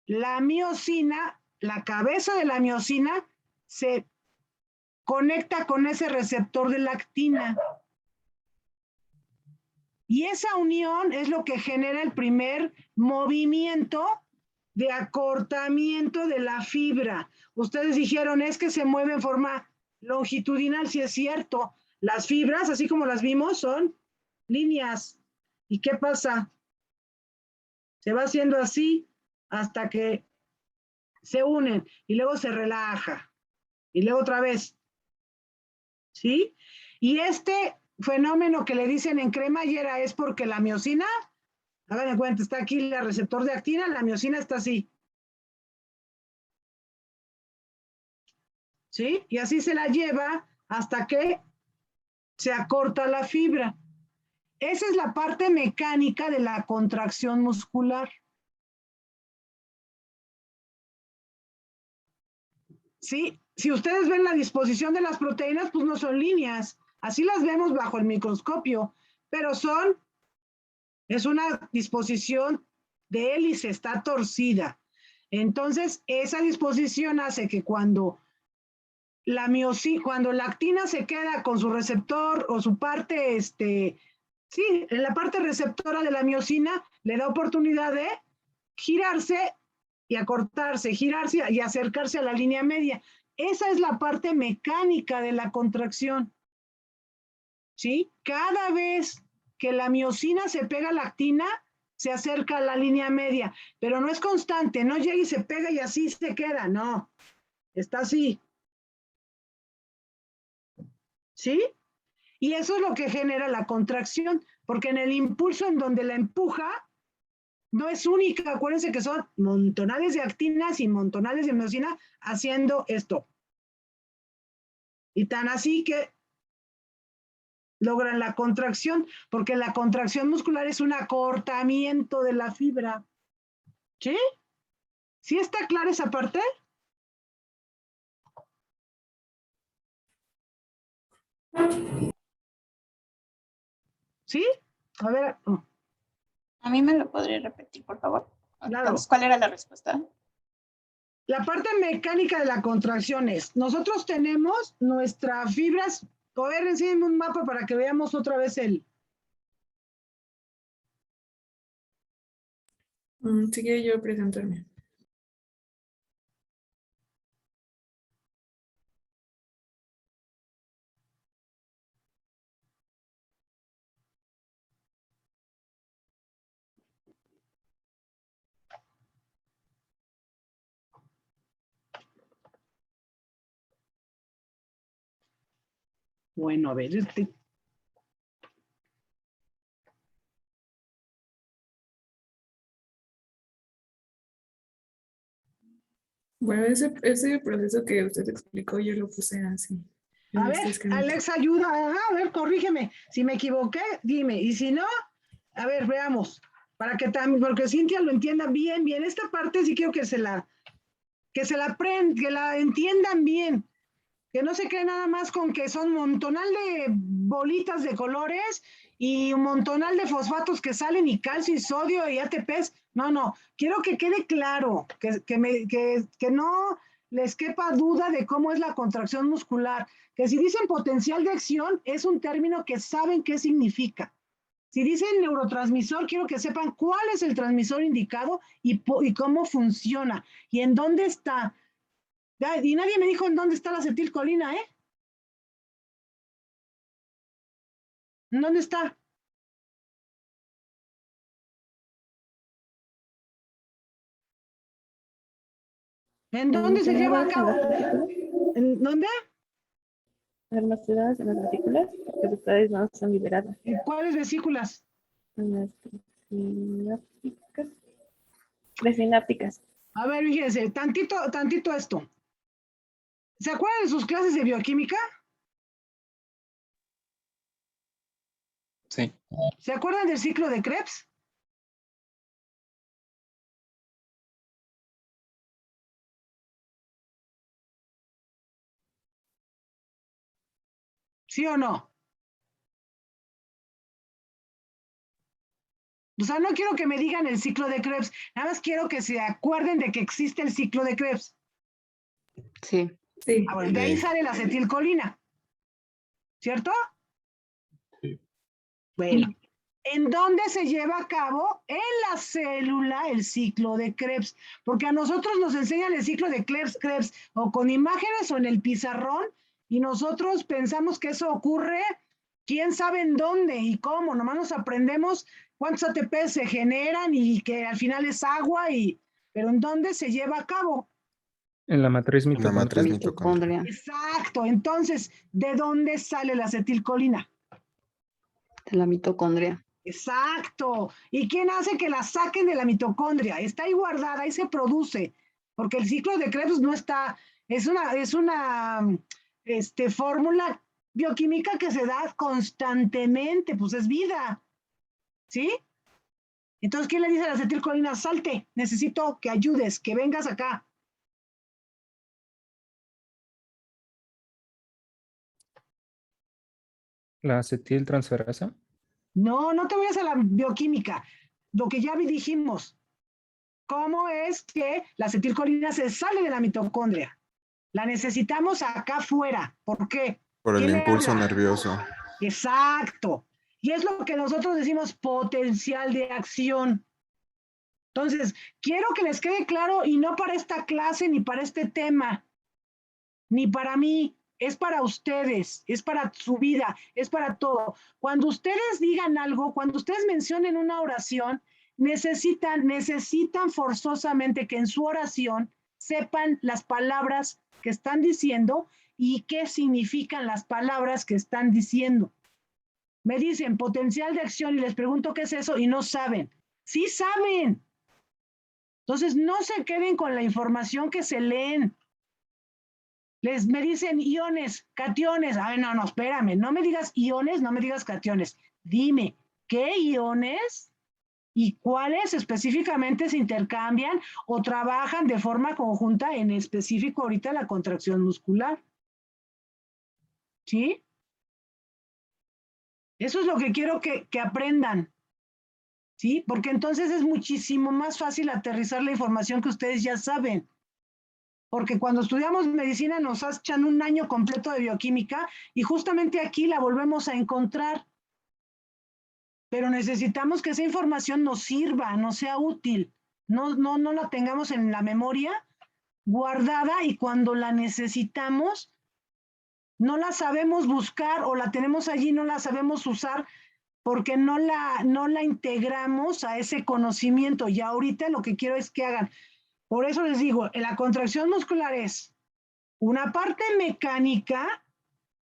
la miosina, la cabeza de la miosina, se conecta con ese receptor de la actina. Y esa unión es lo que genera el primer movimiento de acortamiento de la fibra. Ustedes dijeron, es que se mueve en forma longitudinal, sí es cierto. Las fibras, así como las vimos, son líneas. ¿Y qué pasa? Se va haciendo así hasta que se unen y luego se relaja. Y luego otra vez. ¿Sí? Y este fenómeno que le dicen en cremallera es porque la miosina, hagan de cuenta, está aquí el receptor de actina, la miosina está así. ¿Sí? Y así se la lleva hasta que se acorta la fibra. Esa es la parte mecánica de la contracción muscular. ¿Sí? Si ustedes ven la disposición de las proteínas, pues no son líneas, Así las vemos bajo el microscopio, pero es una disposición de hélice, está torcida. Entonces, esa disposición hace que cuando cuando la actina se queda con su receptor o su parte, en la parte receptora de la miosina, le da oportunidad de girarse y acortarse, girarse y acercarse a la línea media. Esa es la parte mecánica de la contracción. ¿Sí? Cada vez que la miosina se pega a la actina, se acerca a la línea media, pero no es constante, no llega y se pega y así se queda, no, está así. ¿Sí? Y eso es lo que genera la contracción, porque en el impulso en donde la empuja, no es única, acuérdense que son montonales de actinas y montonales de miosina haciendo esto. Y tan así que logran la contracción, porque la contracción muscular es un acortamiento de la fibra. ¿Sí? ¿Sí está clara esa parte? ¿Sí? A ver. A mí me lo podría repetir, por favor. Claro. Entonces, ¿cuál era la respuesta? La parte mecánica de la contracción es, nosotros tenemos nuestras fibras, a ver, enséñenme un mapa para que veamos otra vez el... Si quiero yo presentarme. Bueno, a ver, Bueno, ese proceso que usted explicó, yo lo puse así. A ver, Alex, ayuda. A ver, corrígeme. Si me equivoqué, dime. Y si no, a ver, veamos. Para que también, porque Cintia lo entienda bien, bien. Esta parte sí quiero que se la que la entiendan bien. Que no se quede nada más con que son un montonal de bolitas de colores y un montonal de fosfatos que salen y calcio y sodio y ATPs. No, no. Quiero que quede claro, que no les quepa duda de cómo es la contracción muscular. Que si dicen potencial de acción, es un término que saben qué significa. Si dicen neurotransmisor, quiero que sepan cuál es el transmisor indicado y cómo funciona y en dónde está. Y nadie me dijo en dónde está la acetilcolina, ¿eh? ¿En dónde está? ¿En dónde se lleva a cabo? ¿En dónde? Almacenadas en las vesículas, porque sus sustancias no son liberadas. ¿En cuáles vesículas? En las presinápticas. A ver, fíjense, tantito esto. ¿Se acuerdan de sus clases de bioquímica? Sí. ¿Se acuerdan del ciclo de Krebs? ¿Sí o no? O sea, no quiero que me digan el ciclo de Krebs, nada más quiero que se acuerden de que existe el ciclo de Krebs. Sí. Sí. Bueno, de ahí sale la acetilcolina. ¿Cierto? Sí. Bueno, ¿en dónde se lleva a cabo? En la célula el ciclo de Krebs, porque a nosotros nos enseñan el ciclo de Krebs o con imágenes o en el pizarrón y nosotros pensamos que eso ocurre, quién sabe en dónde y cómo, nomás nos aprendemos cuántos ATP se generan y que al final es agua, pero ¿en dónde se lleva a cabo? En la matriz La matriz mitocondrial. mitocondrial. Exacto, entonces, ¿de dónde sale la acetilcolina? De la mitocondria. Exacto. ¿Y quién hace que la saquen de la mitocondria? Está ahí guardada, ahí se produce, porque el ciclo de Krebs no está, es una fórmula bioquímica que se da constantemente, pues es vida, ¿sí? Entonces, ¿quién le dice a la acetilcolina? Salte, necesito que ayudes, que vengas acá. ¿La acetiltransferasa? No, no te vayas a la bioquímica. Lo que ya dijimos. ¿Cómo es que la acetilcolina se sale de la mitocondria? La necesitamos acá afuera. ¿Por qué? Por el ¿Quién me impulso habla? nervioso. Exacto. Y es lo que nosotros decimos potencial de acción. Entonces, quiero que les quede claro, y no para esta clase, ni para este tema, ni para mí, es para ustedes, es para su vida, es para todo. Cuando ustedes digan algo, cuando ustedes mencionen una oración, necesitan forzosamente que en su oración sepan las palabras que están diciendo y qué significan las palabras que están diciendo. Me dicen potencial de acción y les pregunto qué es eso y no saben. Sí saben. Entonces, no se queden con la información que se leen. Me dicen iones, cationes. Ay, no, espérame. No me digas iones, no me digas cationes. Dime, ¿qué iones y cuáles específicamente se intercambian o trabajan de forma conjunta, en específico ahorita la contracción muscular? ¿Sí? Eso es lo que quiero que aprendan. ¿Sí? Porque entonces es muchísimo más fácil aterrizar la información que ustedes ya saben. Porque cuando estudiamos medicina nos echan un año completo de bioquímica y justamente aquí la volvemos a encontrar. Pero necesitamos que esa información nos sirva, nos sea útil. No la tengamos en la memoria guardada y cuando la necesitamos no la sabemos buscar o la tenemos allí y no la sabemos usar porque no la integramos a ese conocimiento. Y ahorita lo que quiero es que hagan. Por eso les digo, la contracción muscular es una parte mecánica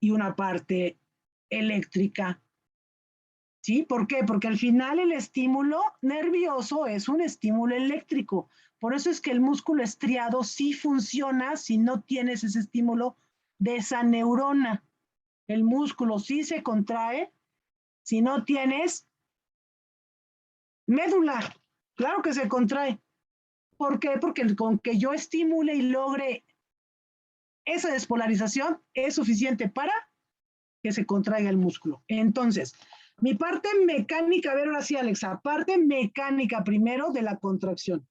y una parte eléctrica. ¿Sí? ¿Por qué? Porque al final el estímulo nervioso es un estímulo eléctrico. Por eso es que el músculo estriado sí funciona si no tienes ese estímulo de esa neurona. El músculo sí se contrae si no tienes médula. Claro que se contrae. ¿Por qué? Porque con que yo estimule y logre esa despolarización es suficiente para que se contraiga el músculo. Entonces, mi parte mecánica, a ver ahora sí, Alexa, parte mecánica primero de la contracción.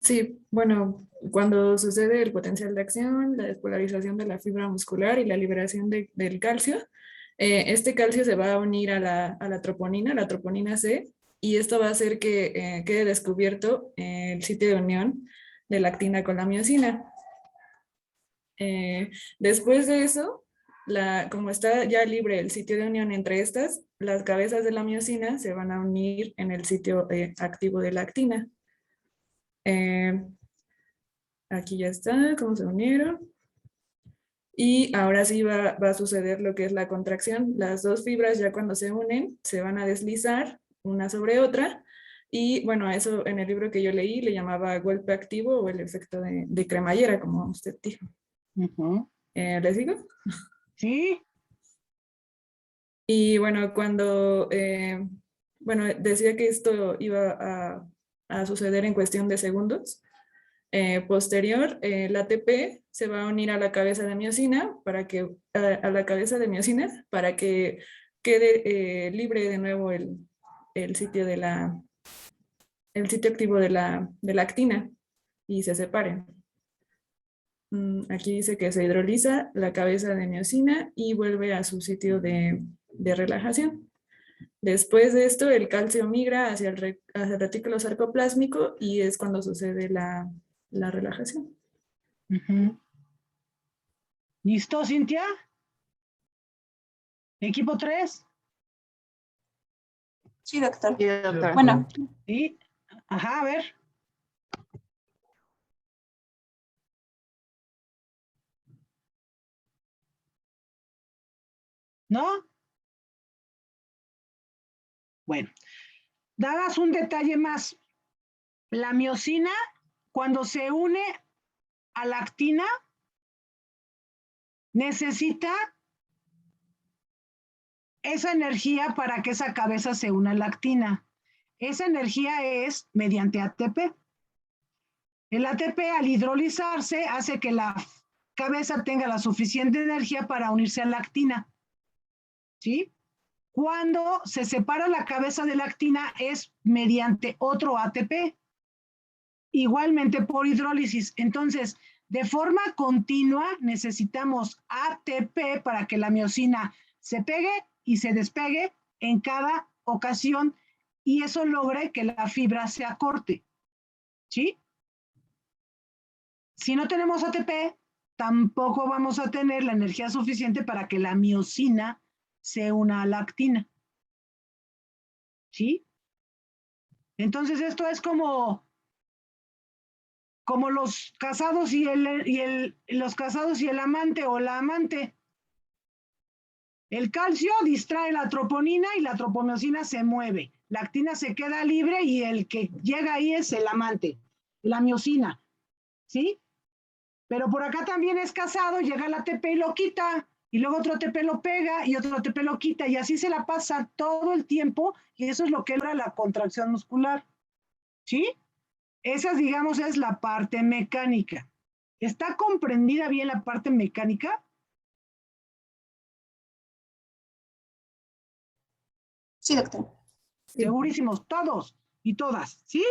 Sí, bueno, cuando sucede el potencial de acción, la despolarización de la fibra muscular y la liberación del calcio, este calcio se va a unir a la troponina C, y esto va a hacer que quede descubierto el sitio de unión de la actina con la miosina. Después de eso, como está ya libre el sitio de unión entre estas, las cabezas de la miosina se van a unir en el sitio activo de la actina. Aquí ya está, cómo se unieron. Y ahora sí va a suceder lo que es la contracción. Las dos fibras ya cuando se unen se van a deslizar una sobre otra. Y bueno, a eso en el libro que yo leí le llamaba golpe activo o el efecto de cremallera, como usted dijo. ¿Les digo? Sí. Y bueno, cuando, bueno, decía que esto iba a suceder en cuestión de segundos. Posterior, la ATP se va a unir a la cabeza de miosina a la cabeza de miosina para que quede libre de nuevo el sitio el sitio activo de la actina y se separen. Aquí dice que se hidroliza la cabeza de miosina y vuelve a su sitio de relajación. Después de esto, el calcio migra hacia el retículo sarcoplásmico y es cuando sucede la relajación. ¿Listo, Cintia? ¿Equipo 3? Sí, doctor. Sí, doctora. Bueno. Sí. Ajá, a ver. ¿No? Bueno, dadas un detalle más. La miosina, cuando se une a la actina, necesita esa energía para que esa cabeza se una a la actina. Esa energía es mediante ATP. El ATP al hidrolizarse hace que la cabeza tenga la suficiente energía para unirse a la actina. ¿Sí? Cuando se separa la cabeza de la actina es mediante otro ATP, igualmente por hidrólisis. Entonces, de forma continua necesitamos ATP para que la miosina se pegue y se despegue en cada ocasión y eso logre que la fibra se acorte. ¿Sí? Si no tenemos ATP, tampoco vamos a tener la energía suficiente para que la miosina se una a la actina. ¿Sí? Entonces esto es como los casados y los casados y el amante o la amante. El calcio distrae la troponina y la tropomiosina se mueve. La actina se queda libre y el que llega ahí es el amante, la miosina. ¿Sí? Pero por acá también es casado, llega el ATP y lo quita, y luego otro ATP lo pega y otro ATP lo quita, y así se la pasa todo el tiempo, y eso es lo que logra la contracción muscular. ¿Sí? Esa, digamos, es la parte mecánica. ¿Está comprendida bien la parte mecánica? Sí, doctor. Segurísimos, todos y todas, ¿sí?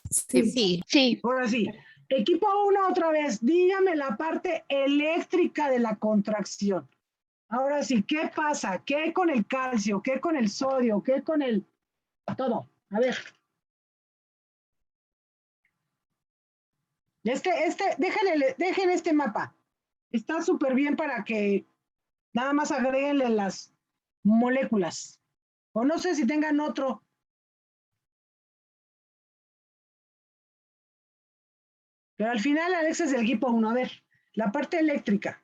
Sí. Sí. Ahora sí. Equipo 1 otra vez, dígame la parte eléctrica de la contracción. Ahora sí, ¿qué pasa? ¿Qué con el calcio? ¿Qué con el sodio? ¿Qué con el... todo? A ver. Dejen este mapa. Está súper bien para que nada más agréguenle las moléculas. O no sé si tengan otro. Pero al final, Alex es del equipo 1. A ver, la parte eléctrica.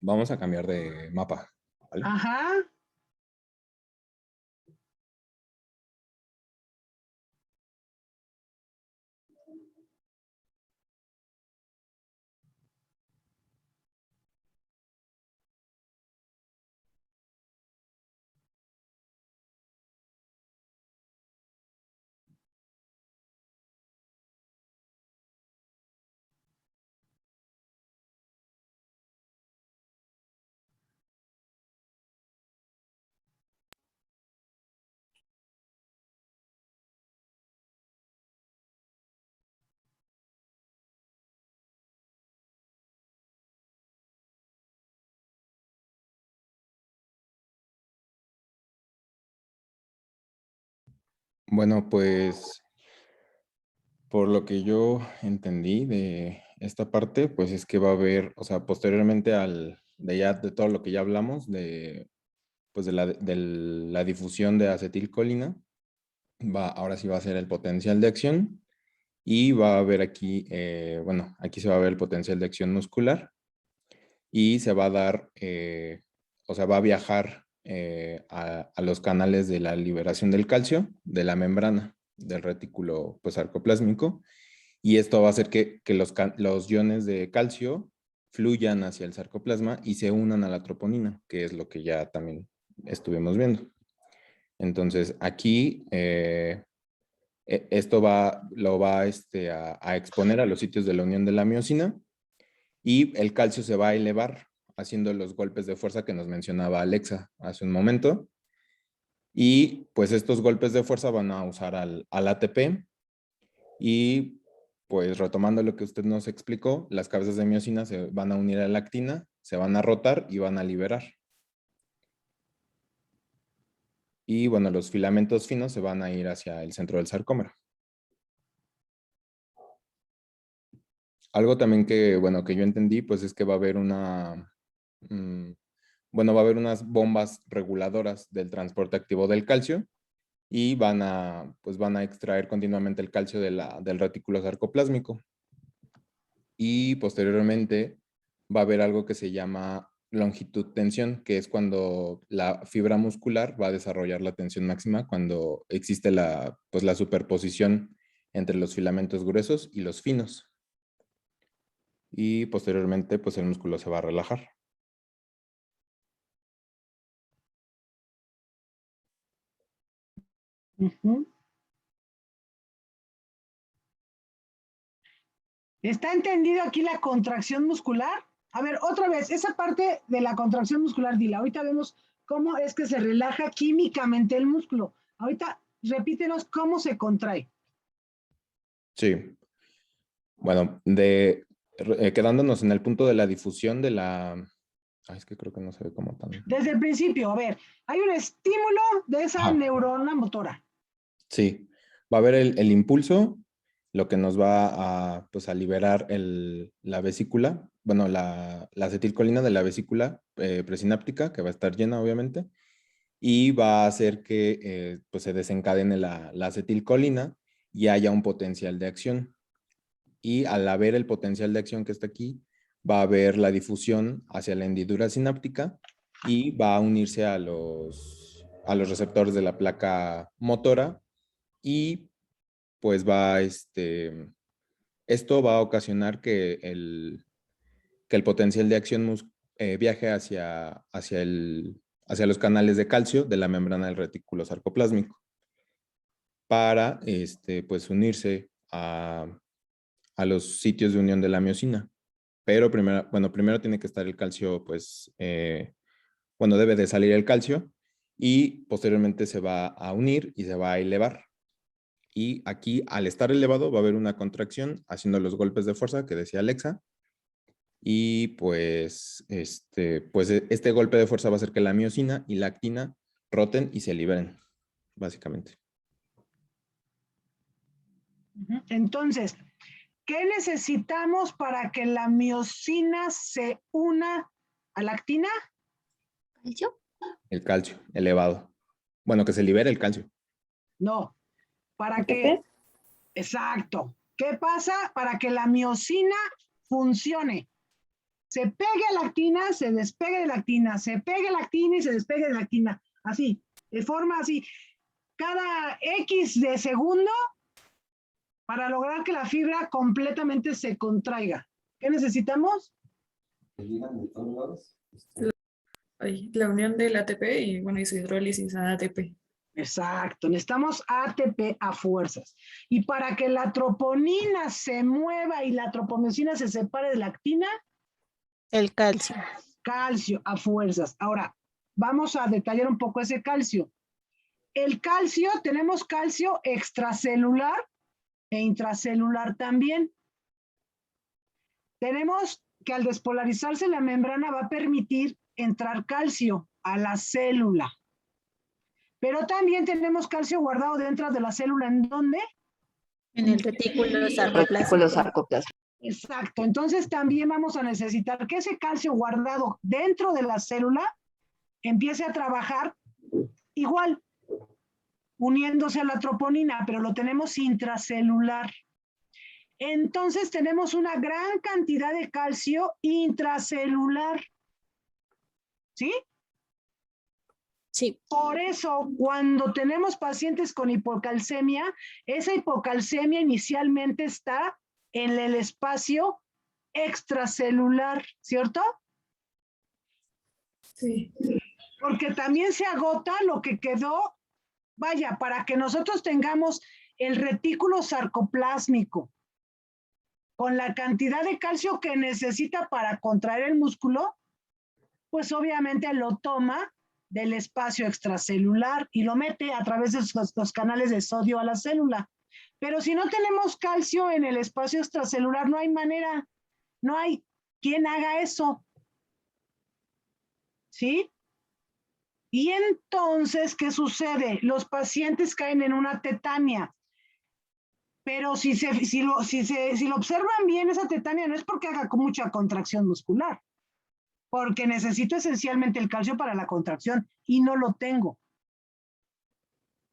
Vamos a cambiar de mapa, ¿vale? Ajá. Bueno, pues por lo que yo entendí de esta parte, pues es que va a haber, o sea, posteriormente de todo lo que ya hablamos, pues de la difusión de acetilcolina, ahora sí va a ser el potencial de acción y va a haber aquí, bueno, aquí se va a ver el potencial de acción muscular y se va a dar, o sea, va a viajar a los canales de la liberación del calcio de la membrana del retículo pues, sarcoplásmico y esto va a hacer que los iones de calcio fluyan hacia el sarcoplasma y se unan a la troponina, que es lo que ya también estuvimos viendo. Entonces, aquí esto lo va a exponer a los sitios de la unión de la miosina y el calcio se va a elevar haciendo los golpes de fuerza que nos mencionaba Alexa hace un momento. Y pues estos golpes de fuerza van a usar al ATP y pues retomando lo que usted nos explicó, las cabezas de miosina se van a unir a la actina, se van a rotar y van a liberar. Y bueno, los filamentos finos se van a ir hacia el centro del sarcómero. Algo también que, bueno, que yo entendí, pues es que va a haber va a haber unas bombas reguladoras del transporte activo del calcio y van a extraer continuamente el calcio del retículo sarcoplásmico. y posteriormente va a haber algo que se llama longitud tensión, que es cuando la fibra muscular va a desarrollar la tensión máxima cuando existe pues la superposición entre los filamentos gruesos y los finos. Y posteriormente pues el músculo se va a relajar. ¿Está entendido aquí la contracción muscular? A ver, otra vez, esa parte de la contracción muscular, dila. Ahorita vemos cómo es que se relaja químicamente el músculo. Ahorita repítenos cómo se contrae. Sí. Bueno, quedándonos en el punto de la difusión de la... Ay, es que creo que no se ve como tan... Desde el principio, a ver, hay un estímulo de esa neurona motora. Sí, va a haber el impulso, lo que nos va a, pues, a liberar la vesícula, bueno, la acetilcolina de la vesícula presináptica, que va a estar llena, obviamente, y va a hacer que pues se desencadene la acetilcolina y haya un potencial de acción. Y al haber el potencial de acción que está aquí, va a haber la difusión hacia la hendidura sináptica y va a unirse a los receptores de la placa motora y pues esto va a ocasionar que el potencial de acción viaje hacia los canales de calcio de la membrana del retículo sarcoplásmico para pues unirse a los sitios de unión de la miosina. Pero primero tiene que estar el calcio, pues, debe de salir el calcio y posteriormente se va a unir y se va a elevar. Y aquí, al estar elevado, va a haber una contracción haciendo los golpes de fuerza que decía Alexa. Y pues este golpe de fuerza va a hacer que la miosina y la actina roten y se liberen, básicamente. Entonces, ¿qué necesitamos para que la miosina se una a la actina? ¿Calcio? El calcio elevado. Bueno, que se libere el calcio. No, para que... Exacto. ¿Qué pasa? Para que la miosina funcione. Se pegue a la actina, se despegue de la actina, se pegue a la actina y se despegue de la actina. Así, de forma así. Cada X de segundo para lograr que la fibra completamente se contraiga. ¿Qué necesitamos? La unión del ATP y bueno, y su hidrólisis a ATP. Exacto, necesitamos ATP a fuerzas. Y para que la troponina se mueva y la tropomiosina se separe de la actina, el calcio. Calcio a fuerzas. Ahora, vamos a detallar un poco ese calcio. El calcio, tenemos calcio extracelular e intracelular también. Tenemos que al despolarizarse la membrana va a permitir entrar calcio a la célula. Pero también tenemos calcio guardado dentro de la célula. ¿En dónde? En el retículo sarcoplásmico. Exacto. Entonces también vamos a necesitar que ese calcio guardado dentro de la célula empiece a trabajar igual, uniéndose a la troponina, pero lo tenemos intracelular. Entonces tenemos una gran cantidad de calcio intracelular. ¿Sí? Sí. Por eso, cuando tenemos pacientes con hipocalcemia, esa hipocalcemia inicialmente está en el espacio extracelular, ¿cierto? Sí. Porque también se agota lo que quedó, vaya, para que nosotros tengamos el retículo sarcoplásmico con la cantidad de calcio que necesita para contraer el músculo, pues obviamente lo toma del espacio extracelular y lo mete a través de los canales de sodio a la célula. Pero si no tenemos calcio en el espacio extracelular, no hay manera, no hay quien haga eso. ¿Sí? Y entonces, ¿qué sucede? Los pacientes caen en una tetania. Pero si lo observan bien, esa tetania no es porque haga con mucha contracción muscular, porque necesito esencialmente el calcio para la contracción y no lo tengo.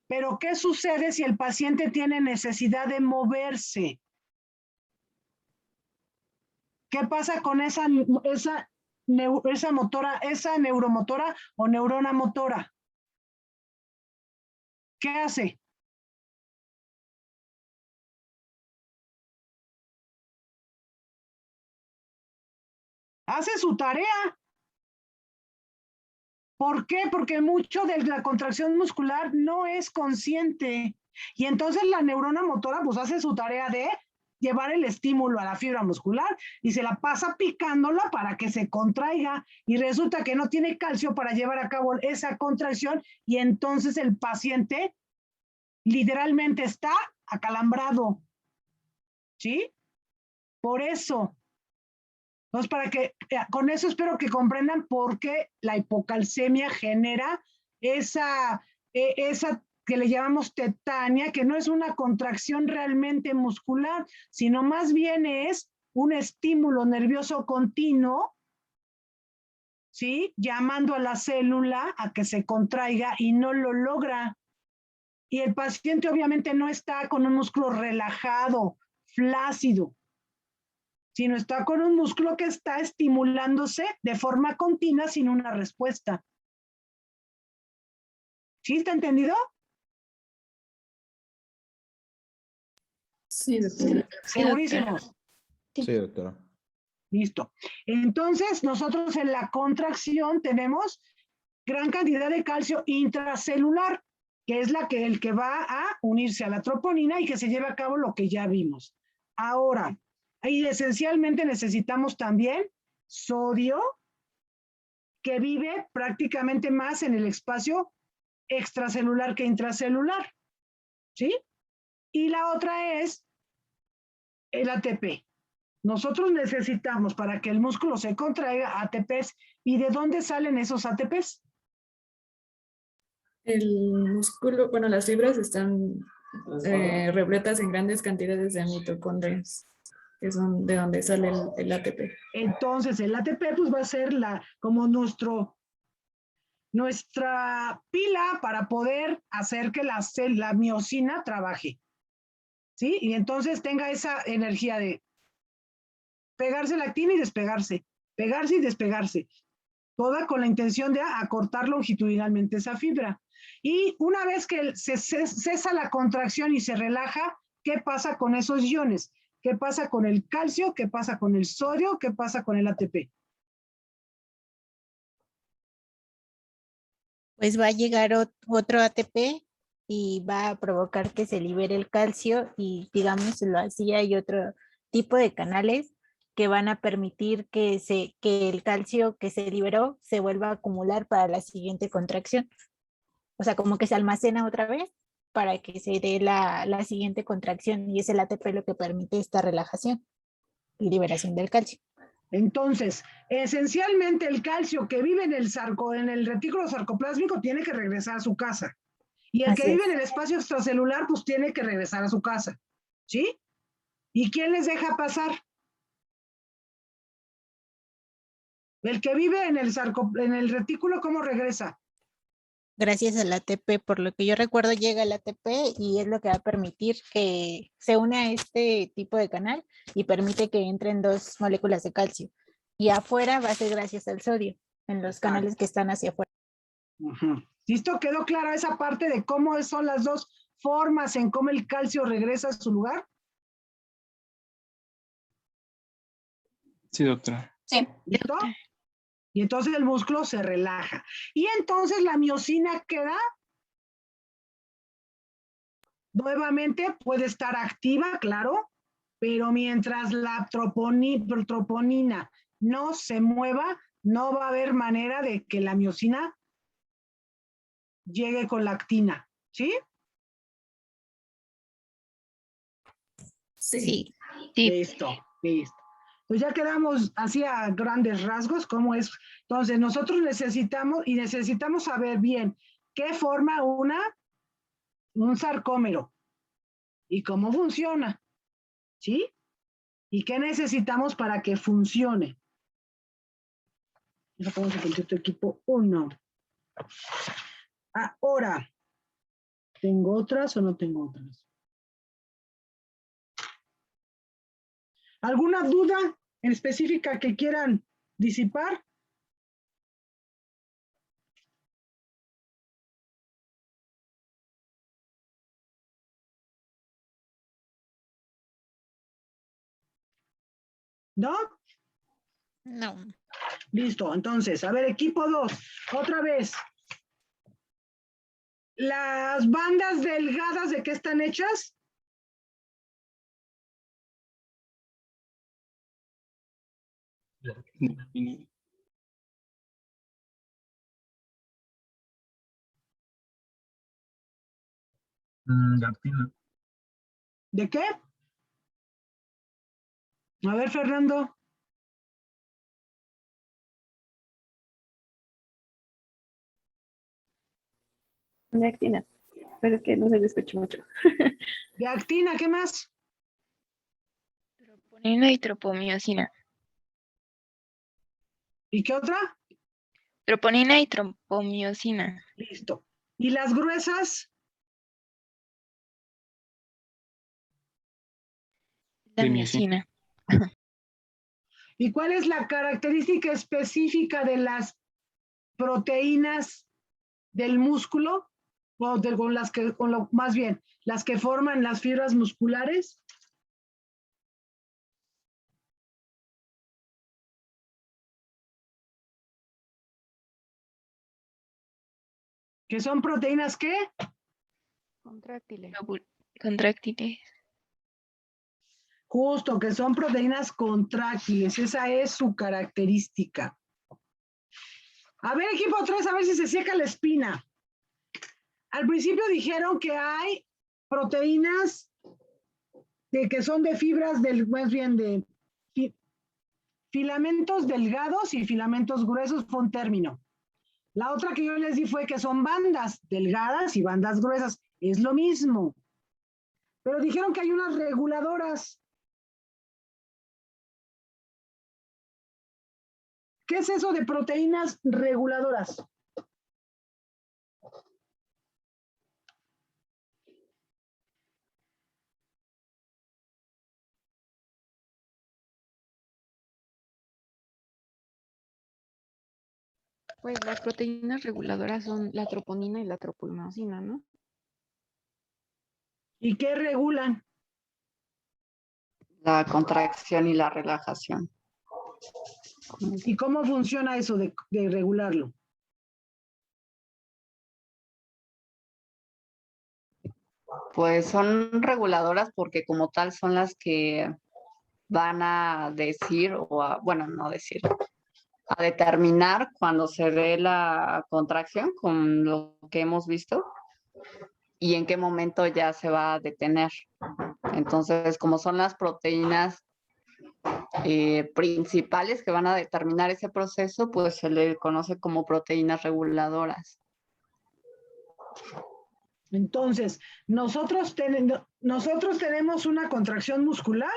Pero ¿qué sucede si el paciente tiene necesidad de moverse? ¿Qué pasa con esa neuromotora o neurona motora? ¿Qué hace? Hace su tarea. ¿Por qué? Porque mucho de la contracción muscular no es consciente. Y entonces la neurona motora pues hace su tarea de llevar el estímulo a la fibra muscular y se la pasa picándola para que se contraiga y resulta que no tiene calcio para llevar a cabo esa contracción y entonces el paciente literalmente está acalambrado. ¿Sí? Por eso. Entonces, con eso espero que comprendan por qué la hipocalcemia genera esa que le llamamos tetania, que no es una contracción realmente muscular, sino más bien es un estímulo nervioso continuo, ¿sí? Llamando a la célula a que se contraiga y no lo logra. Y el paciente obviamente no está con un músculo relajado, flácido, sino está con un músculo que está estimulándose de forma continua sin una respuesta. ¿Sí está entendido? Sí, doctora. Segurísimo. Sí, doctora. Listo. Entonces, nosotros en la contracción tenemos gran cantidad de calcio intracelular, que es el que va a unirse a la troponina y que se lleva a cabo lo que ya vimos. Ahora, ahí esencialmente necesitamos también sodio, que vive prácticamente más en el espacio extracelular que intracelular, ¿sí? Y la otra es el ATP. Nosotros necesitamos para que el músculo se contraiga ATPs. ¿Y de dónde salen esos ATPs? El músculo, bueno, las fibras están repletas en grandes cantidades de mitocondrias, que son de donde sale el ATP. Entonces, el ATP pues va a ser como nuestra pila para poder hacer que la miosina trabaje, ¿sí? Y entonces tenga esa energía de pegarse la actina y despegarse, pegarse y despegarse, toda con la intención de acortar longitudinalmente esa fibra. Y una vez que se cesa la contracción y se relaja, ¿qué pasa con esos iones? ¿Qué pasa con el calcio? ¿Qué pasa con el sodio? ¿Qué pasa con el ATP? Pues va a llegar otro ATP y va a provocar que se libere el calcio y digámoslo así, hay otro tipo de canales que van a permitir que el calcio que se liberó se vuelva a acumular para la siguiente contracción. O sea, como que se almacena otra vez para que se dé la siguiente contracción y es el ATP lo que permite esta relajación y liberación del calcio. Entonces, esencialmente el calcio que vive en el retículo sarcoplásmico tiene que regresar a su casa. Y el que vive en el espacio extracelular, pues tiene que regresar a su casa. ¿Sí? ¿Y quién les deja pasar? El que vive en el retículo, ¿cómo regresa? Gracias al ATP, por lo que yo recuerdo, llega el ATP y es lo que va a permitir que se una a este tipo de canal y permite que entren dos moléculas de calcio. Y afuera va a ser gracias al sodio, en los canales que están hacia afuera. ¿Listo? ¿Quedó clara esa parte de cómo son las dos formas en cómo el calcio regresa a su lugar? Sí, doctora. Sí. ¿Listo? Y entonces el músculo se relaja. Y entonces la miosina queda nuevamente, puede estar activa, claro, pero mientras la troponina no se mueva, no va a haber manera de que la miosina llegue con la actina, ¿sí? Sí. Listo. Pues ya quedamos así a grandes rasgos cómo es. Entonces, nosotros necesitamos saber bien qué forma un sarcómero y cómo funciona, ¿sí? ¿Y qué necesitamos para que funcione? Vamos a poner tu equipo 1. Ahora, ¿tengo otras o no tengo otras? ¿Alguna duda en específica que quieran disipar? ¿No? No. Listo, entonces, a ver, equipo 2, otra vez. ¿Las bandas delgadas de qué están hechas? De actina. ¿De qué? A ver, Fernando. De actina, pero es que no se le escucha mucho. De actina, ¿qué más? Troponina y tropomiosina. ¿Y qué otra? Troponina y tropomiosina. Listo. ¿Y las gruesas? La miosina. ¿Y cuál es la característica específica de las proteínas del músculo? Con las que, más bien, las que forman las fibras musculares. ¿Que son proteínas qué? Contráctiles. Contráctiles. Justo, que son proteínas contráctiles. Esa es su característica. A ver, equipo 3, a ver si se seca la espina. Al principio dijeron que hay proteínas que son de fibras más bien de filamentos delgados y filamentos gruesos, fue un término. La otra que yo les di fue que son bandas delgadas y bandas gruesas. Es lo mismo. Pero dijeron que hay unas reguladoras. ¿Qué es eso de proteínas reguladoras? Pues las proteínas reguladoras son la troponina y la tropomiosina, ¿no? ¿Y qué regulan? La contracción y la relajación. ¿Y cómo funciona eso de regularlo? Pues son reguladoras porque como tal son las que van a decir, bueno, no decir, a determinar cuando se dé la contracción con lo que hemos visto y en qué momento ya se va a detener. Entonces, como son las proteínas principales que van a determinar ese proceso, pues se le conoce como proteínas reguladoras. Entonces, nosotros tenemos una contracción muscular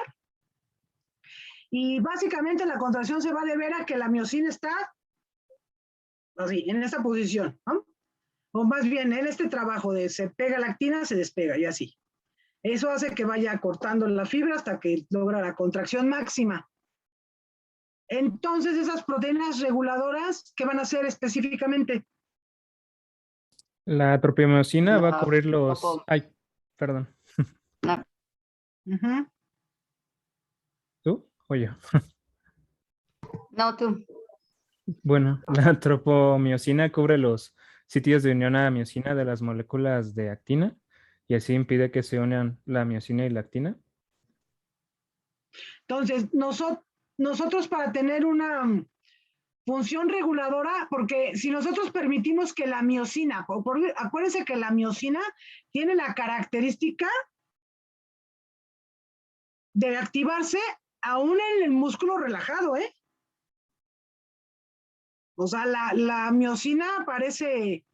y básicamente la contracción se va a deber a que la miosina está así, en esta posición, ¿no? O más bien, en este trabajo de se pega la actina, se despega y así. Eso hace que vaya cortando la fibra hasta que logra la contracción máxima. Entonces, esas proteínas reguladoras, ¿qué van a hacer específicamente? La tropomiosina va a La cubrir los... tropo- Ay, perdón. No, Ujú. ¿Tú o yo? no, tú. Bueno, la tropomiosina cubre los sitios de unión a miosina de las moléculas de actina y así impide que se unan la miosina y la actina. Entonces, nosotros para tener una función reguladora, porque si nosotros permitimos que la miosina, acuérdense que la miosina tiene la característica de activarse aún en el músculo relajado, ¿eh? O sea, la miosina parece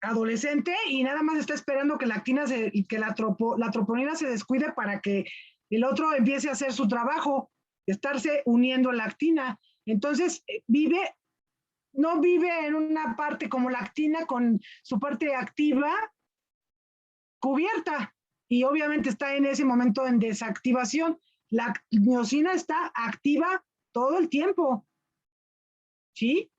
adolescente y nada más está esperando que la actina que la troponina se descuide para que el otro empiece a hacer su trabajo, estarse uniendo a la actina. Entonces, no vive en una parte como la actina con su parte activa cubierta y obviamente está en ese momento en desactivación. La miosina está activa todo el tiempo, ¿sí?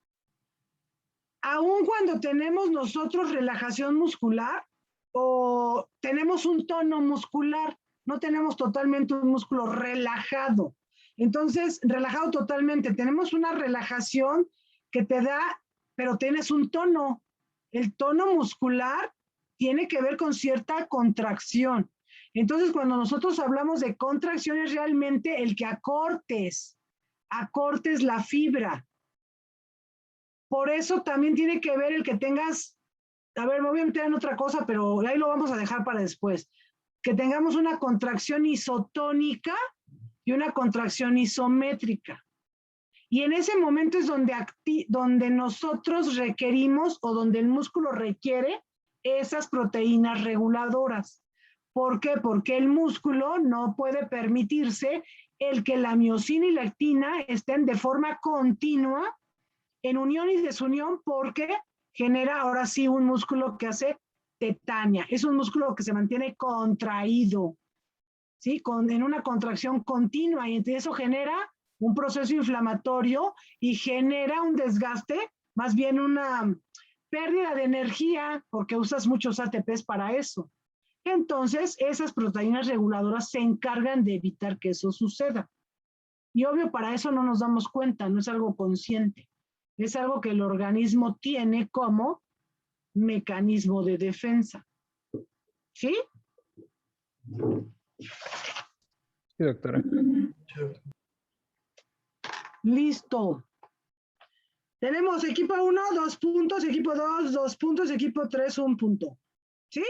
Aún cuando tenemos nosotros relajación muscular o tenemos un tono muscular, no tenemos totalmente un músculo relajado. Entonces, relajado totalmente, tenemos una relajación que te da, pero tienes un tono. El tono muscular tiene que ver con cierta contracción. Entonces, cuando nosotros hablamos de contracción, es realmente el que acortes la fibra. Por eso también tiene que ver el que tengas, a ver, me voy a meter en otra cosa, pero ahí lo vamos a dejar para después. Que tengamos una contracción isotónica y una contracción isométrica. Y en ese momento es donde nosotros requerimos o donde el músculo requiere esas proteínas reguladoras. ¿Por qué? Porque el músculo no puede permitirse el que la miosina y la actina estén de forma continua en unión y desunión, porque genera ahora sí un músculo que hace tetania. Es un músculo que se mantiene contraído, ¿sí? En una contracción continua, y eso genera un proceso inflamatorio y genera un desgaste, más bien una pérdida de energía, porque usas muchos ATPs para eso. Entonces, esas proteínas reguladoras se encargan de evitar que eso suceda. Y obvio, para eso no nos damos cuenta, no es algo consciente. Es algo que el organismo tiene como mecanismo de defensa. ¿Sí? Sí, doctora. Listo. Tenemos equipo 1, 2 puntos, equipo 2, 2 puntos, equipo 3, 1 punto. ¿Sí?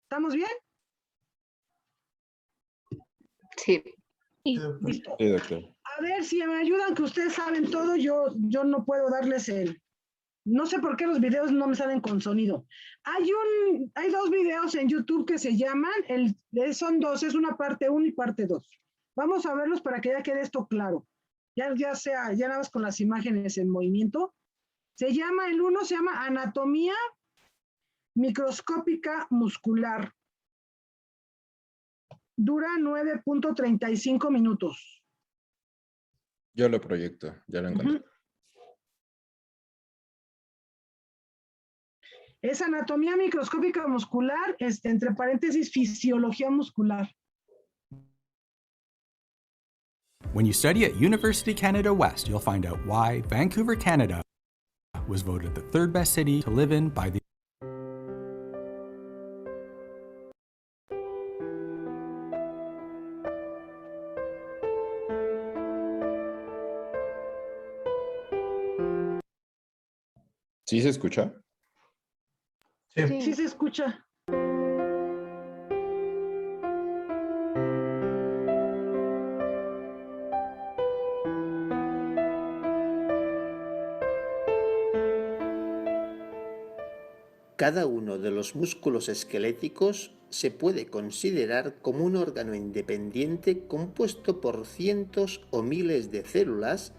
¿Estamos bien? Sí. Listo. Sí, doctor. A ver si me ayudan, que ustedes saben todo, yo no puedo darles no sé por qué los videos no me salen con sonido. Hay 2 videos en YouTube que se llaman, son 2, es una parte 1 y parte 2. Vamos a verlos para que ya quede esto claro. Ya nada más con las imágenes en movimiento. El uno se llama Anatomía Microscópica Muscular. Dura 9.35 minutos. Yo lo proyecto, ya lo encontré. Es anatomía microscópica muscular, entre paréntesis, fisiología muscular. When you study at University Canada West, you'll find out why Vancouver, Canada was voted the 3rd best city to live in by the ¿Sí se escucha? Sí se escucha. Cada uno de los músculos esqueléticos se puede considerar como un órgano independiente compuesto por cientos o miles de células,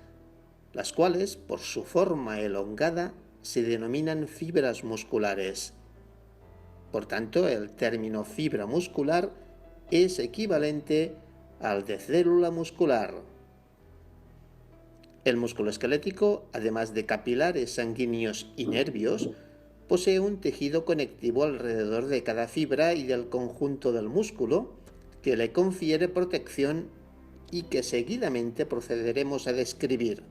las cuales, por su forma elongada, se denominan fibras musculares. Por tanto, el término fibra muscular es equivalente al de célula muscular. El músculo esquelético, además de capilares sanguíneos y nervios, posee un tejido conectivo alrededor de cada fibra y del conjunto del músculo, que le confiere protección y que seguidamente procederemos a describir.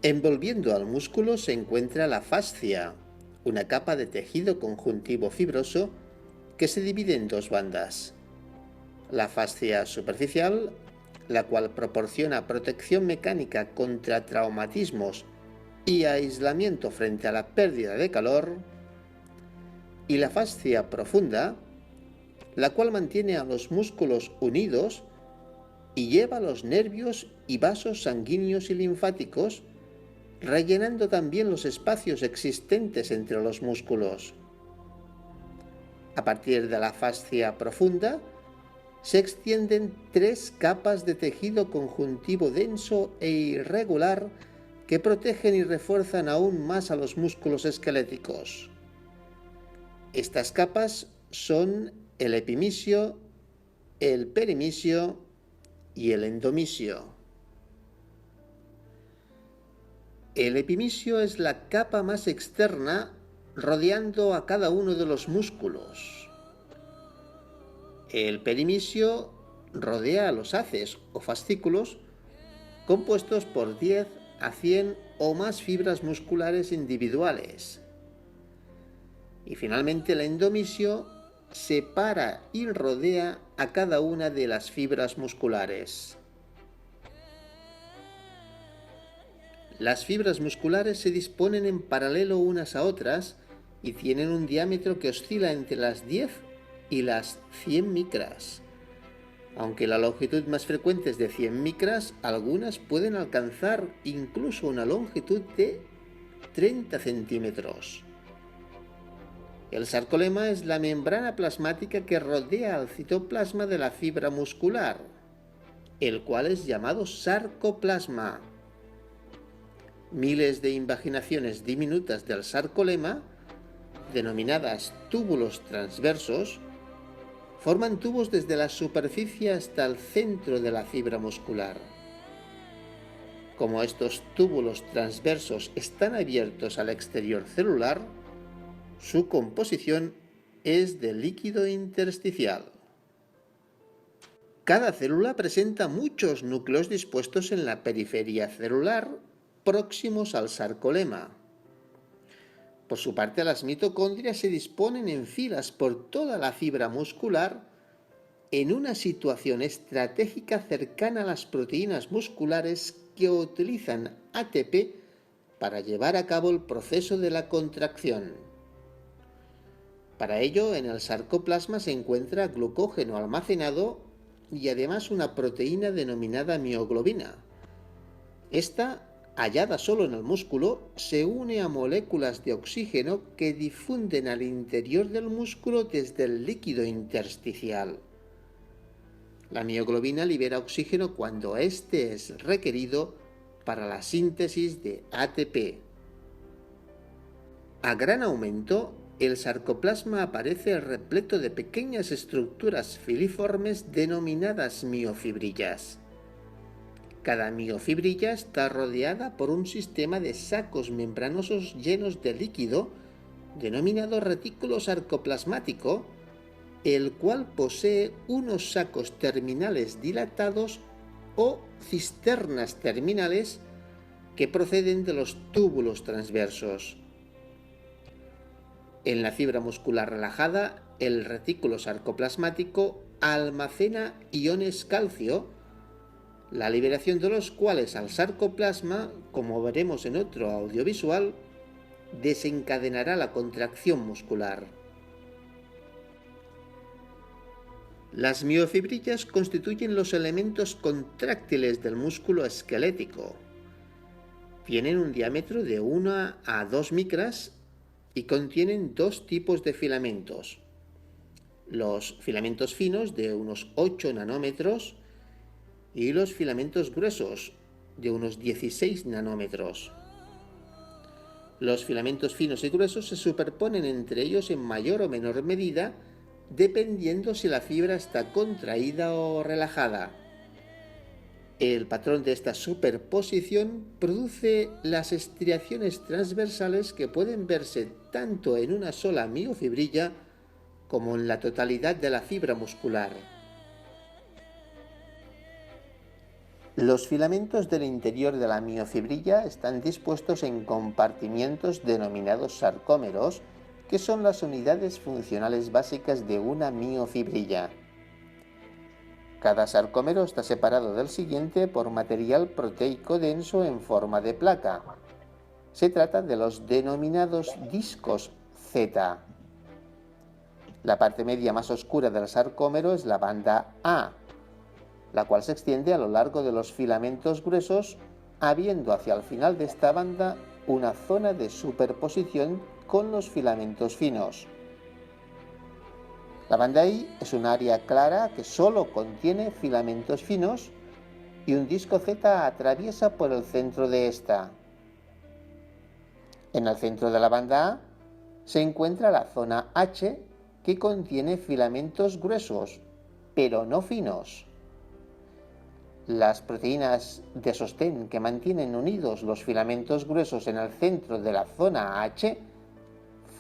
Envolviendo al músculo se encuentra la fascia, una capa de tejido conjuntivo fibroso que se divide en 2 bandas. La fascia superficial, la cual proporciona protección mecánica contra traumatismos y aislamiento frente a la pérdida de calor, y la fascia profunda, la cual mantiene a los músculos unidos y lleva los nervios y vasos sanguíneos y linfáticos, rellenando también los espacios existentes entre los músculos. A partir de la fascia profunda, se extienden 3 capas de tejido conjuntivo denso e irregular que protegen y refuerzan aún más a los músculos esqueléticos. Estas capas son el epimisio, el perimisio y el endomisio. El epimisio es la capa más externa rodeando a cada uno de los músculos. El perimisio rodea a los haces o fascículos compuestos por 10 a 100 o más fibras musculares individuales. Y finalmente el endomisio separa y rodea a cada una de las fibras musculares. Las fibras musculares se disponen en paralelo unas a otras y tienen un diámetro que oscila entre las 10 y las 100 micras. Aunque la longitud más frecuente es de 100 micras, algunas pueden alcanzar incluso una longitud de 30 centímetros. El sarcolema es la membrana plasmática que rodea al citoplasma de la fibra muscular, el cual es llamado sarcoplasma. Miles de invaginaciones diminutas del sarcolema, denominadas túbulos transversos, forman tubos desde la superficie hasta el centro de la fibra muscular. Como estos túbulos transversos están abiertos al exterior celular, su composición es de líquido intersticial. Cada célula presenta muchos núcleos dispuestos en la periferia celular, próximos al sarcolema. Por su parte, las mitocondrias se disponen en filas por toda la fibra muscular en una situación estratégica cercana a las proteínas musculares que utilizan ATP para llevar a cabo el proceso de la contracción. Para ello, en el sarcoplasma se encuentra glucógeno almacenado y además una proteína denominada mioglobina. Esta, hallada solo en el músculo, se une a moléculas de oxígeno que difunden al interior del músculo desde el líquido intersticial. La mioglobina libera oxígeno cuando éste es requerido para la síntesis de ATP. A gran aumento, el sarcoplasma aparece repleto de pequeñas estructuras filiformes denominadas miofibrillas. Cada miofibrilla está rodeada por un sistema de sacos membranosos llenos de líquido, denominado retículo sarcoplasmático, el cual posee unos sacos terminales dilatados o cisternas terminales que proceden de los túbulos transversos. En la fibra muscular relajada, el retículo sarcoplasmático almacena iones calcio, la liberación de los cuales al sarcoplasma, como veremos en otro audiovisual, desencadenará la contracción muscular. Las miofibrillas constituyen los elementos contráctiles del músculo esquelético. Tienen un diámetro de 1 a 2 micras y contienen dos tipos de filamentos. Los filamentos finos de unos 8 nanómetros y los filamentos gruesos de unos 16 nanómetros. Los filamentos finos y gruesos se superponen entre ellos en mayor o menor medida dependiendo si la fibra está contraída o relajada. El patrón de esta superposición produce las estriaciones transversales que pueden verse tanto en una sola miofibrilla como en la totalidad de la fibra muscular. Los filamentos del interior de la miofibrilla están dispuestos en compartimientos denominados sarcómeros, que son las unidades funcionales básicas de una miofibrilla. Cada sarcómero está separado del siguiente por material proteico denso en forma de placa. Se trata de los denominados discos Z. La parte media más oscura del sarcómero es la banda A, la cual se extiende a lo largo de los filamentos gruesos, habiendo hacia el final de esta banda una zona de superposición con los filamentos finos. La banda I es un área clara que solo contiene filamentos finos y un disco Z atraviesa por el centro de esta. En el centro de la banda A se encuentra la zona H, que contiene filamentos gruesos, pero no finos. Las proteínas de sostén que mantienen unidos los filamentos gruesos en el centro de la zona H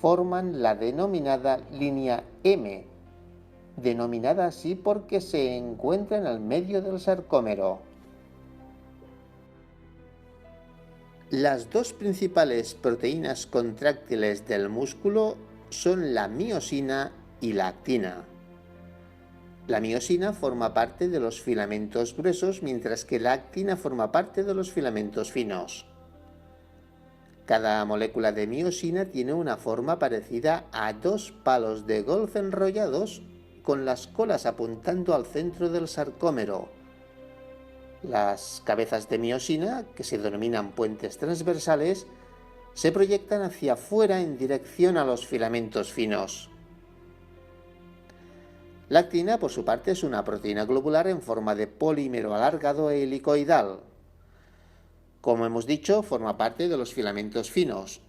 forman la denominada línea M, denominada así porque se encuentra en el medio del sarcómero. Las dos principales proteínas contráctiles del músculo son la miosina y la actina. La miosina forma parte de los filamentos gruesos, mientras que la actina forma parte de los filamentos finos. Cada molécula de miosina tiene una forma parecida a dos palos de golf enrollados con las colas apuntando al centro del sarcómero. Las cabezas de miosina, que se denominan puentes transversales, se proyectan hacia afuera en dirección a los filamentos finos. La actina, por su parte, es una proteína globular en forma de polímero alargado e helicoidal. Como hemos dicho, forma parte de los filamentos finos,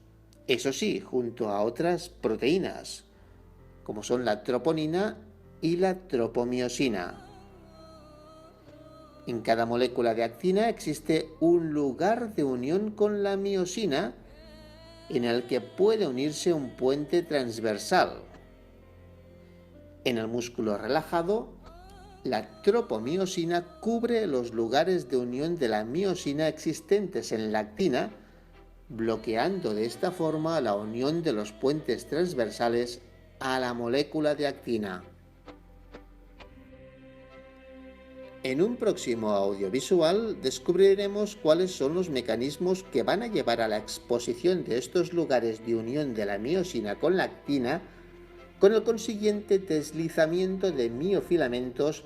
eso sí, junto a otras proteínas, como son la troponina y la tropomiosina. En cada molécula de actina existe un lugar de unión con la miosina en el que puede unirse un puente transversal. En el músculo relajado, la tropomiosina cubre los lugares de unión de la miosina existentes en la actina, bloqueando de esta forma la unión de los puentes transversales a la molécula de actina. En un próximo audiovisual descubriremos cuáles son los mecanismos que van a llevar a la exposición de estos lugares de unión de la miosina con la actina, con el consiguiente deslizamiento de miofilamentos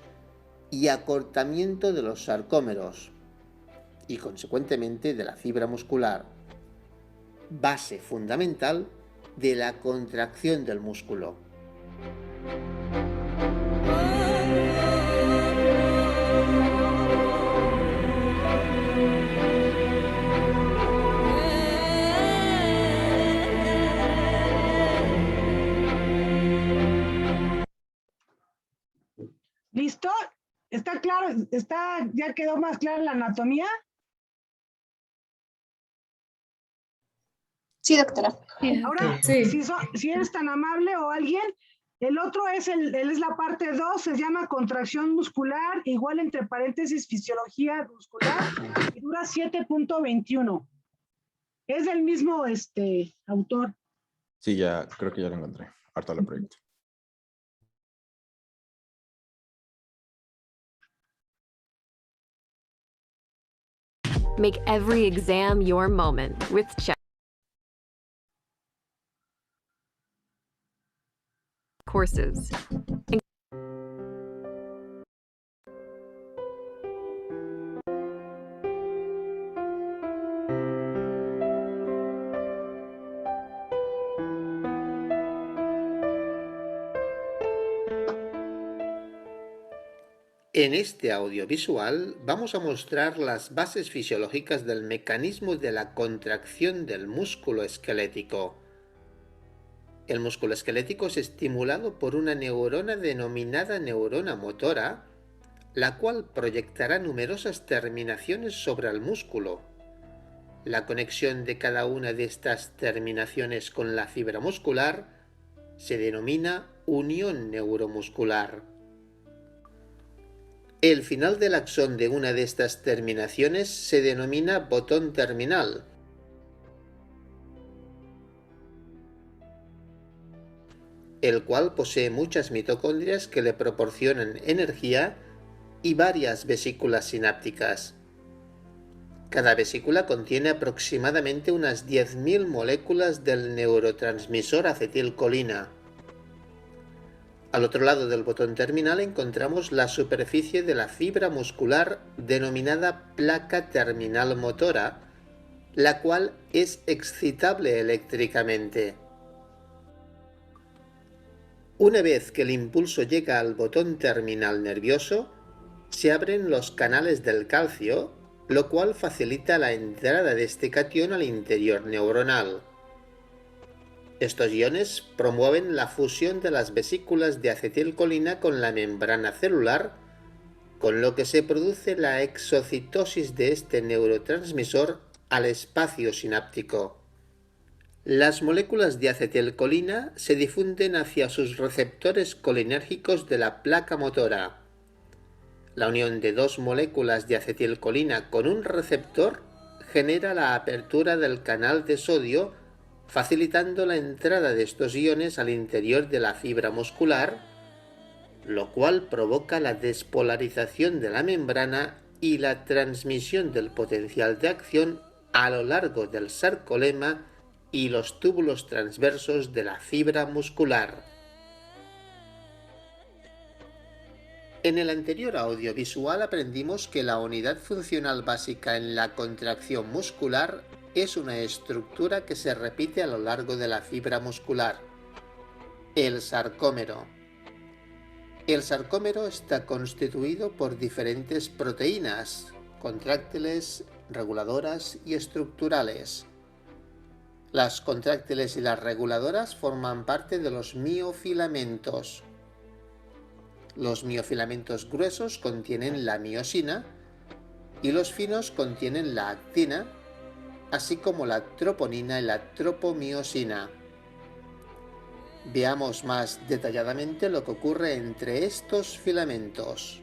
y acortamiento de los sarcómeros, y consecuentemente de la fibra muscular, base fundamental de la contracción del músculo. ¿Listo? ¿Está claro? ¿Ya quedó más clara la anatomía? Sí, doctora. Ahora, Sí. si eres tan amable o alguien, el otro es la parte 2, se llama contracción muscular, igual entre paréntesis fisiología muscular, y dura 7.21. Es del mismo autor. Sí, ya creo que ya lo encontré. Ahorita lo proyecto. Make every exam your moment with Check. Courses. En este audiovisual vamos a mostrar las bases fisiológicas del mecanismo de la contracción del músculo esquelético. El músculo esquelético es estimulado por una neurona denominada neurona motora, la cual proyectará numerosas terminaciones sobre el músculo. La conexión de cada una de estas terminaciones con la fibra muscular se denomina unión neuromuscular. El final del axón de una de estas terminaciones se denomina botón terminal. El cual posee muchas mitocondrias que le proporcionan energía y varias vesículas sinápticas. Cada vesícula contiene aproximadamente unas 10.000 moléculas del neurotransmisor acetilcolina. Al otro lado del botón terminal encontramos la superficie de la fibra muscular denominada placa terminal motora, la cual es excitable eléctricamente. Una vez que el impulso llega al botón terminal nervioso, se abren los canales del calcio, lo cual facilita la entrada de este catión al interior neuronal. Estos iones promueven la fusión de las vesículas de acetilcolina con la membrana celular, con lo que se produce la exocitosis de este neurotransmisor al espacio sináptico. Las moléculas de acetilcolina se difunden hacia sus receptores colinérgicos de la placa motora. La unión de dos moléculas de acetilcolina con un receptor genera la apertura del canal de sodio, facilitando la entrada de estos iones al interior de la fibra muscular, lo cual provoca la despolarización de la membrana y la transmisión del potencial de acción a lo largo del sarcolema y los túbulos transversos de la fibra muscular. En el anterior audiovisual aprendimos que la unidad funcional básica en la contracción muscular es una estructura que se repite a lo largo de la fibra muscular, el sarcómero. El sarcómero está constituido por diferentes proteínas, contráctiles, reguladoras y estructurales. Las contráctiles y las reguladoras forman parte de los miofilamentos. Los miofilamentos gruesos contienen la miosina y los finos contienen la actina, así como la troponina y la tropomiosina. Veamos más detalladamente lo que ocurre entre estos filamentos.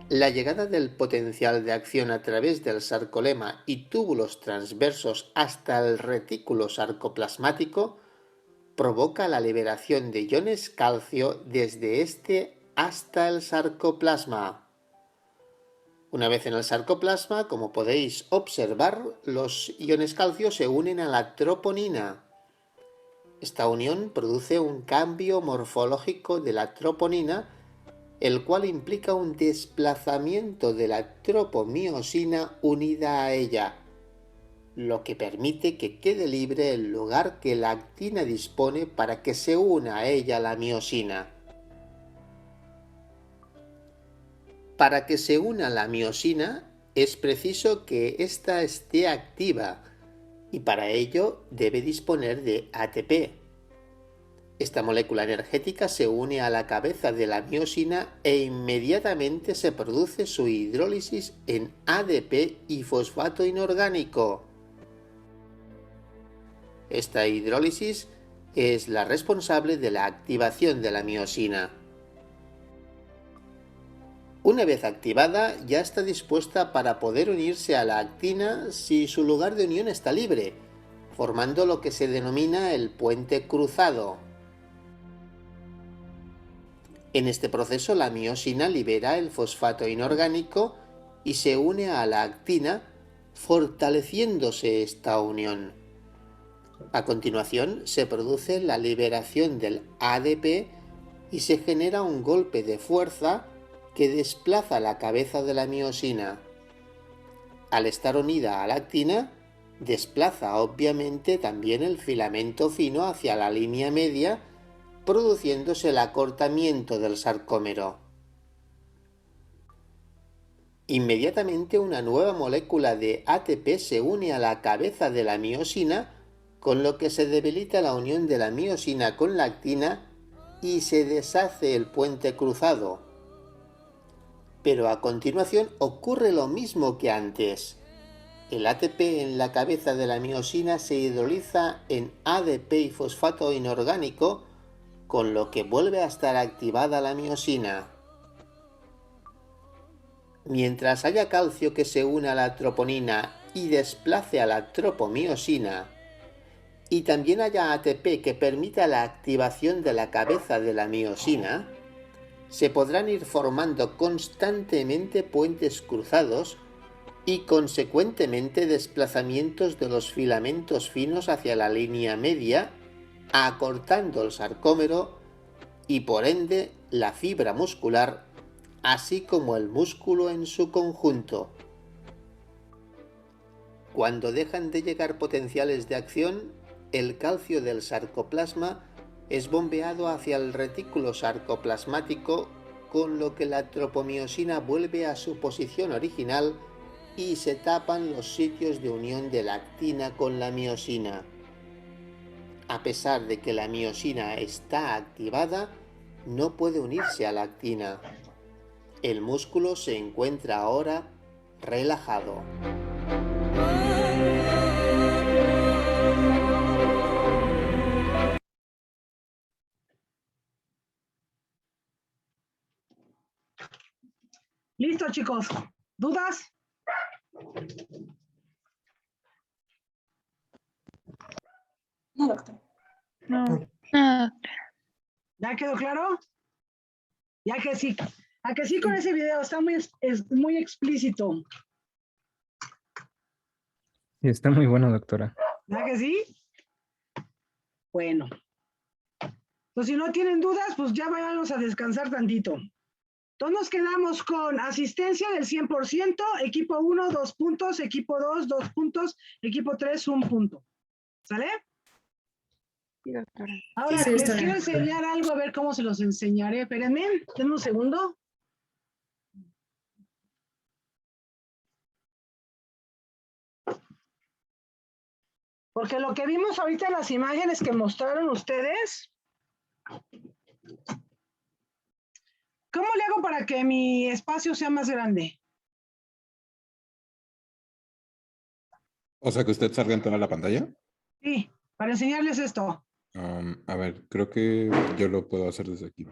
La llegada del potencial de acción a través del sarcolema y túbulos transversos hasta el retículo sarcoplasmático provoca la liberación de iones calcio desde este hasta el sarcoplasma. Una vez en el sarcoplasma, como podéis observar, los iones calcio se unen a la troponina. Esta unión produce un cambio morfológico de la troponina, el cual implica un desplazamiento de la tropomiosina unida a ella, lo que permite que quede libre el lugar que la actina dispone para que se una a ella la miosina. Para que se una la miosina es preciso que ésta esté activa y para ello debe disponer de ATP. Esta molécula energética se une a la cabeza de la miosina e inmediatamente se produce su hidrólisis en ADP y fosfato inorgánico. Esta hidrólisis es la responsable de la activación de la miosina. Una vez activada, ya está dispuesta para poder unirse a la actina si su lugar de unión está libre, formando lo que se denomina el puente cruzado. En este proceso, la miosina libera el fosfato inorgánico y se une a la actina, fortaleciéndose esta unión. A continuación, se produce la liberación del ADP y se genera un golpe de fuerza que desplaza la cabeza de la miosina. Al estar unida a la actina, desplaza obviamente también el filamento fino hacia la línea media, produciéndose el acortamiento del sarcómero. Inmediatamente una nueva molécula de ATP se une a la cabeza de la miosina, con lo que se debilita la unión de la miosina con la actina y se deshace el puente cruzado. Pero a continuación ocurre lo mismo que antes. El ATP en la cabeza de la miosina se hidroliza en ADP y fosfato inorgánico, con lo que vuelve a estar activada la miosina. Mientras haya calcio que se una a la troponina y desplace a la tropomiosina, y también haya ATP que permita la activación de la cabeza de la miosina, se podrán ir formando constantemente puentes cruzados y consecuentemente desplazamientos de los filamentos finos hacia la línea media, acortando el sarcómero y por ende la fibra muscular, así como el músculo en su conjunto. Cuando dejan de llegar potenciales de acción, el calcio del sarcoplasma es bombeado hacia el retículo sarcoplasmático, con lo que la tropomiosina vuelve a su posición original y se tapan los sitios de unión de la actina con la miosina. A pesar de que la miosina está activada, no puede unirse a la actina. El músculo se encuentra ahora relajado. Listo, chicos. ¿Dudas? No, doctor. No. ¿Ya quedó claro? Ya que sí. A que sí con ese video está muy explícito. Sí, está muy bueno, doctora. ¿Ya que sí? Bueno. Pues si no tienen dudas, pues ya vayamos a descansar tantito. Entonces nos quedamos con asistencia del 100%, equipo 1, 2 puntos, equipo 2, 2 puntos, equipo 3, 1 punto. ¿Sale? Sí, doctora. Ahora Sí, les está quiero bien. enseñar algo, a ver cómo se los enseñaré. Espérenme, denme un segundo. Porque lo que vimos ahorita en las imágenes que mostraron ustedes, ¿cómo le hago para que mi espacio sea más grande? O sea, que usted salga en toda la pantalla. Sí, para enseñarles esto. A ver, creo que yo lo puedo hacer desde aquí.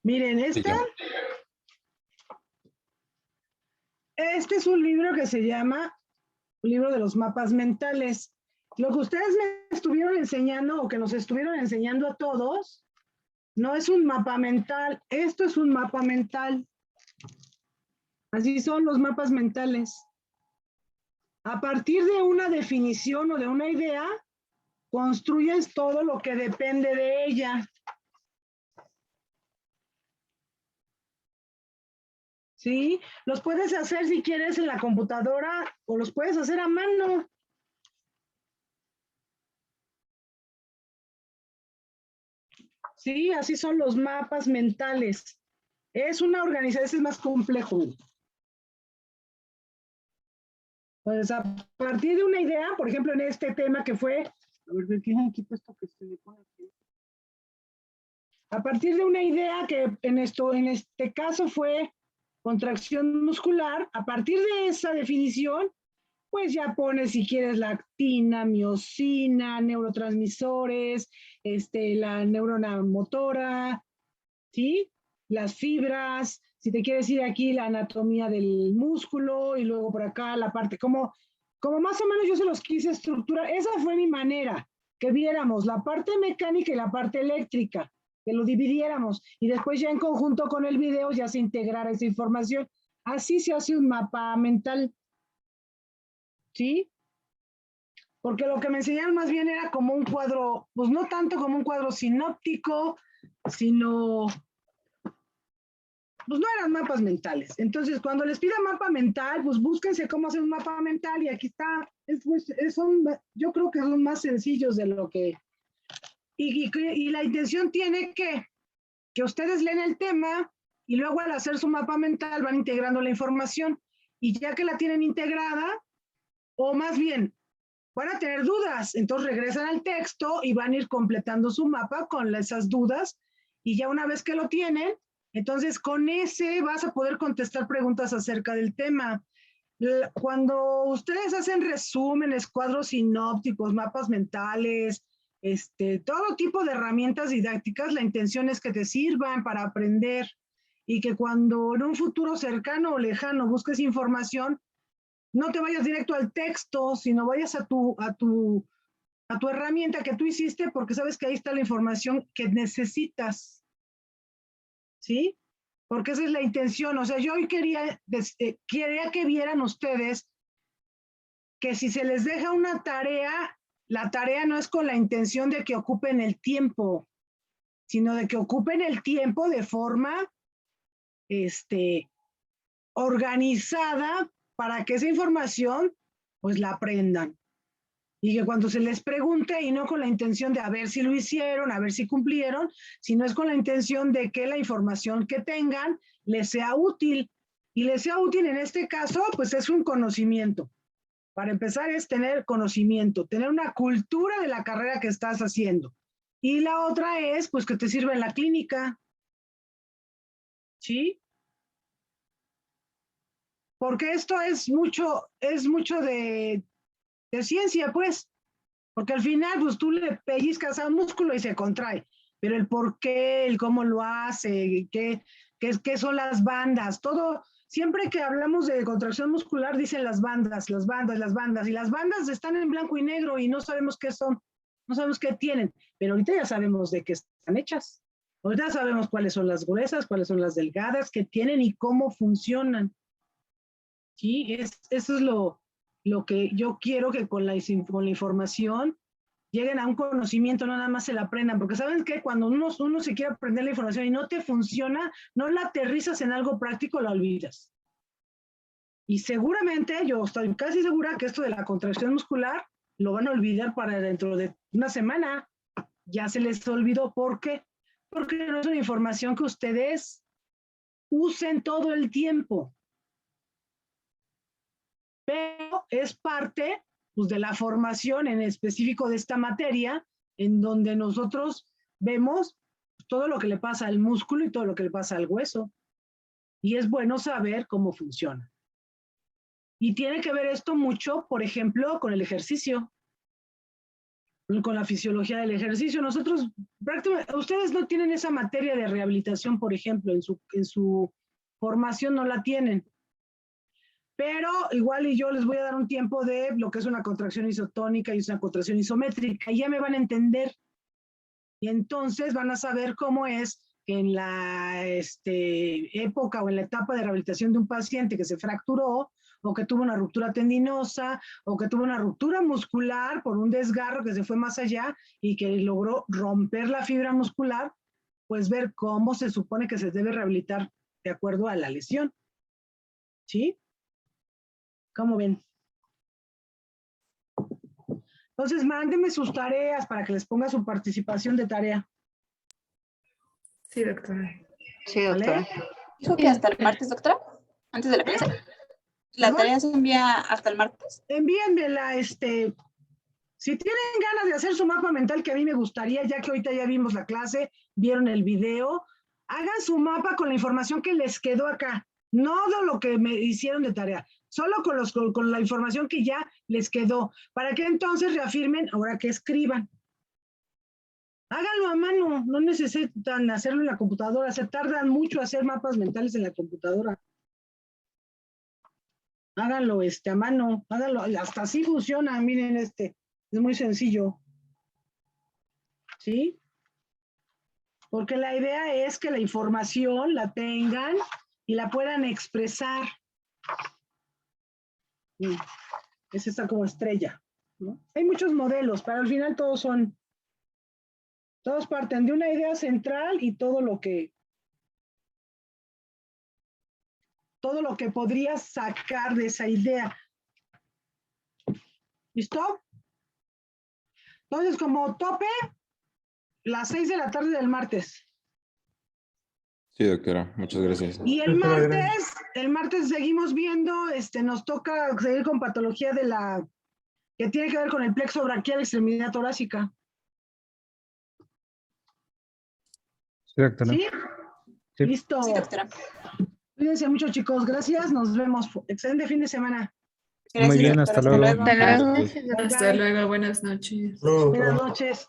Miren, Sí, ya. este es un libro que se llama Libro de los Mapas Mentales. Lo que ustedes me estuvieron enseñando o que nos estuvieron enseñando a todos, no es un mapa mental, esto es un mapa mental. Así son los mapas mentales. A partir de una definición o de una idea, construyes todo lo que depende de ella. ¿Sí? Los puedes hacer si quieres en la computadora o los puedes hacer a mano. Sí, así son los mapas mentales. Es una organización, es más complejo. Pues a partir de una idea, por ejemplo, en este tema que fue, a ver, ¿qué equipo esto que se le pone aquí? A partir de una idea que en este caso fue contracción muscular, a partir de esa definición, pues ya pones si quieres la actina, miosina, neurotransmisores, la neurona motora, ¿sí? Las fibras, si te quieres ir aquí la anatomía del músculo y luego por acá la parte, como más o menos yo se los quise estructurar, esa fue mi manera, que viéramos la parte mecánica y la parte eléctrica, que lo dividiéramos y después ya en conjunto con el video ya se integrara esa información. Así se hace un mapa mental, ¿sí? Porque lo que me enseñaron más bien era como un cuadro, pues no tanto como un cuadro sinóptico, sino, pues no eran mapas mentales. Entonces, cuando les pida mapa mental, pues búsquense cómo hacer un mapa mental y aquí está, yo creo que son más sencillos de lo que, y la intención tiene que ustedes leen el tema y luego al hacer su mapa mental van integrando la información y ya que la tienen integrada, o más bien, van a tener dudas, entonces regresan al texto y van a ir completando su mapa con esas dudas y ya una vez que lo tienen, entonces con ese vas a poder contestar preguntas acerca del tema. Cuando ustedes hacen resúmenes, cuadros sinópticos, mapas mentales, todo tipo de herramientas didácticas, la intención es que te sirvan para aprender y que cuando en un futuro cercano o lejano busques información, no te vayas directo al texto, sino vayas a tu herramienta que tú hiciste porque sabes que ahí está la información que necesitas. ¿Sí? Porque esa es la intención. O sea, yo hoy quería que vieran ustedes que si se les deja una tarea, la tarea no es con la intención de que ocupen el tiempo, sino de que ocupen el tiempo de forma organizada para que esa información pues la aprendan. Y que cuando se les pregunte, y no con la intención de a ver si lo hicieron, a ver si cumplieron, sino es con la intención de que la información que tengan les sea útil. Y les sea útil en este caso, pues es un conocimiento. Para empezar es tener conocimiento, tener una cultura de la carrera que estás haciendo. Y la otra es, pues, que te sirva en la clínica. ¿Sí? Porque esto es mucho de ciencia, pues. Porque al final, pues, tú le pellizcas a un músculo y se contrae. Pero el por qué, el cómo lo hace, qué son las bandas, todo. Siempre que hablamos de contracción muscular, dicen las bandas, y las bandas están en blanco y negro y no sabemos qué son, no sabemos qué tienen, pero ahorita ya sabemos de qué están hechas. Ahorita sabemos cuáles son las gruesas, cuáles son las delgadas, qué tienen y cómo funcionan. ¿Sí? Eso es lo que yo quiero, que con la información lleguen a un conocimiento, no nada más se la aprendan, porque ¿saben qué? Cuando uno se quiere aprender la información y no te funciona, no la aterrizas en algo práctico, la olvidas. Y seguramente, yo estoy casi segura que esto de la contracción muscular lo van a olvidar para dentro de una semana. Ya se les olvidó. ¿Por qué? Porque no es una información que ustedes usen todo el tiempo. Pero es parte, pues, de la formación en específico de esta materia, en donde nosotros vemos todo lo que le pasa al músculo y todo lo que le pasa al hueso. Y es bueno saber cómo funciona. Y tiene que ver esto mucho, por ejemplo, con el ejercicio, con la fisiología del ejercicio. Nosotros, prácticamente, ustedes no tienen esa materia de rehabilitación, por ejemplo, en su formación no la tienen. Pero igual y yo les voy a dar un tiempo de lo que es una contracción isotónica y una contracción isométrica, y ya me van a entender. Y entonces van a saber cómo es que en la época o en la etapa de rehabilitación de un paciente que se fracturó, o que tuvo una ruptura tendinosa, o que tuvo una ruptura muscular por un desgarro que se fue más allá y que logró romper la fibra muscular, pues ver cómo se supone que se debe rehabilitar de acuerdo a la lesión. ¿Sí? ¿Cómo ven? Entonces, mándenme sus tareas para que les ponga su participación de tarea. Sí, doctora. Sí, doctora. ¿Vale? ¿Dijo que hasta el martes, doctora? ¿Antes de la clase? ¿La tarea se envía hasta el martes? Envíenmela, si tienen ganas de hacer su mapa mental, que a mí me gustaría, ya que ahorita ya vimos la clase, vieron el video, hagan su mapa con la información que les quedó acá, no de lo que me hicieron de tarea, solo con la información que ya les quedó, para que entonces reafirmen ahora que escriban. Háganlo a mano, no necesitan hacerlo en la computadora, se tardan mucho hacer mapas mentales en la computadora. Háganlo a mano, háganlo, hasta así funciona, miren es muy sencillo. ¿Sí? Porque la idea es que la información la tengan y la puedan expresar. Ese está como estrella, ¿no? Hay muchos modelos, pero al final todos parten de una idea central y todo lo que podrías sacar de esa idea. ¿Listo? Entonces, como tope, las 6 de la tarde del martes. Sí, doctora, muchas gracias. Y el martes seguimos viendo, nos toca seguir con patología que tiene que ver con el plexo braquial, extremidad torácica. Sí, doctora. ¿Sí? Sí. Listo. Sí, doctora. Cuídense mucho, chicos. Gracias. Nos vemos. Excelente fin de semana. Muy bien, hasta luego. Hasta luego, buenas noches. Buenas noches.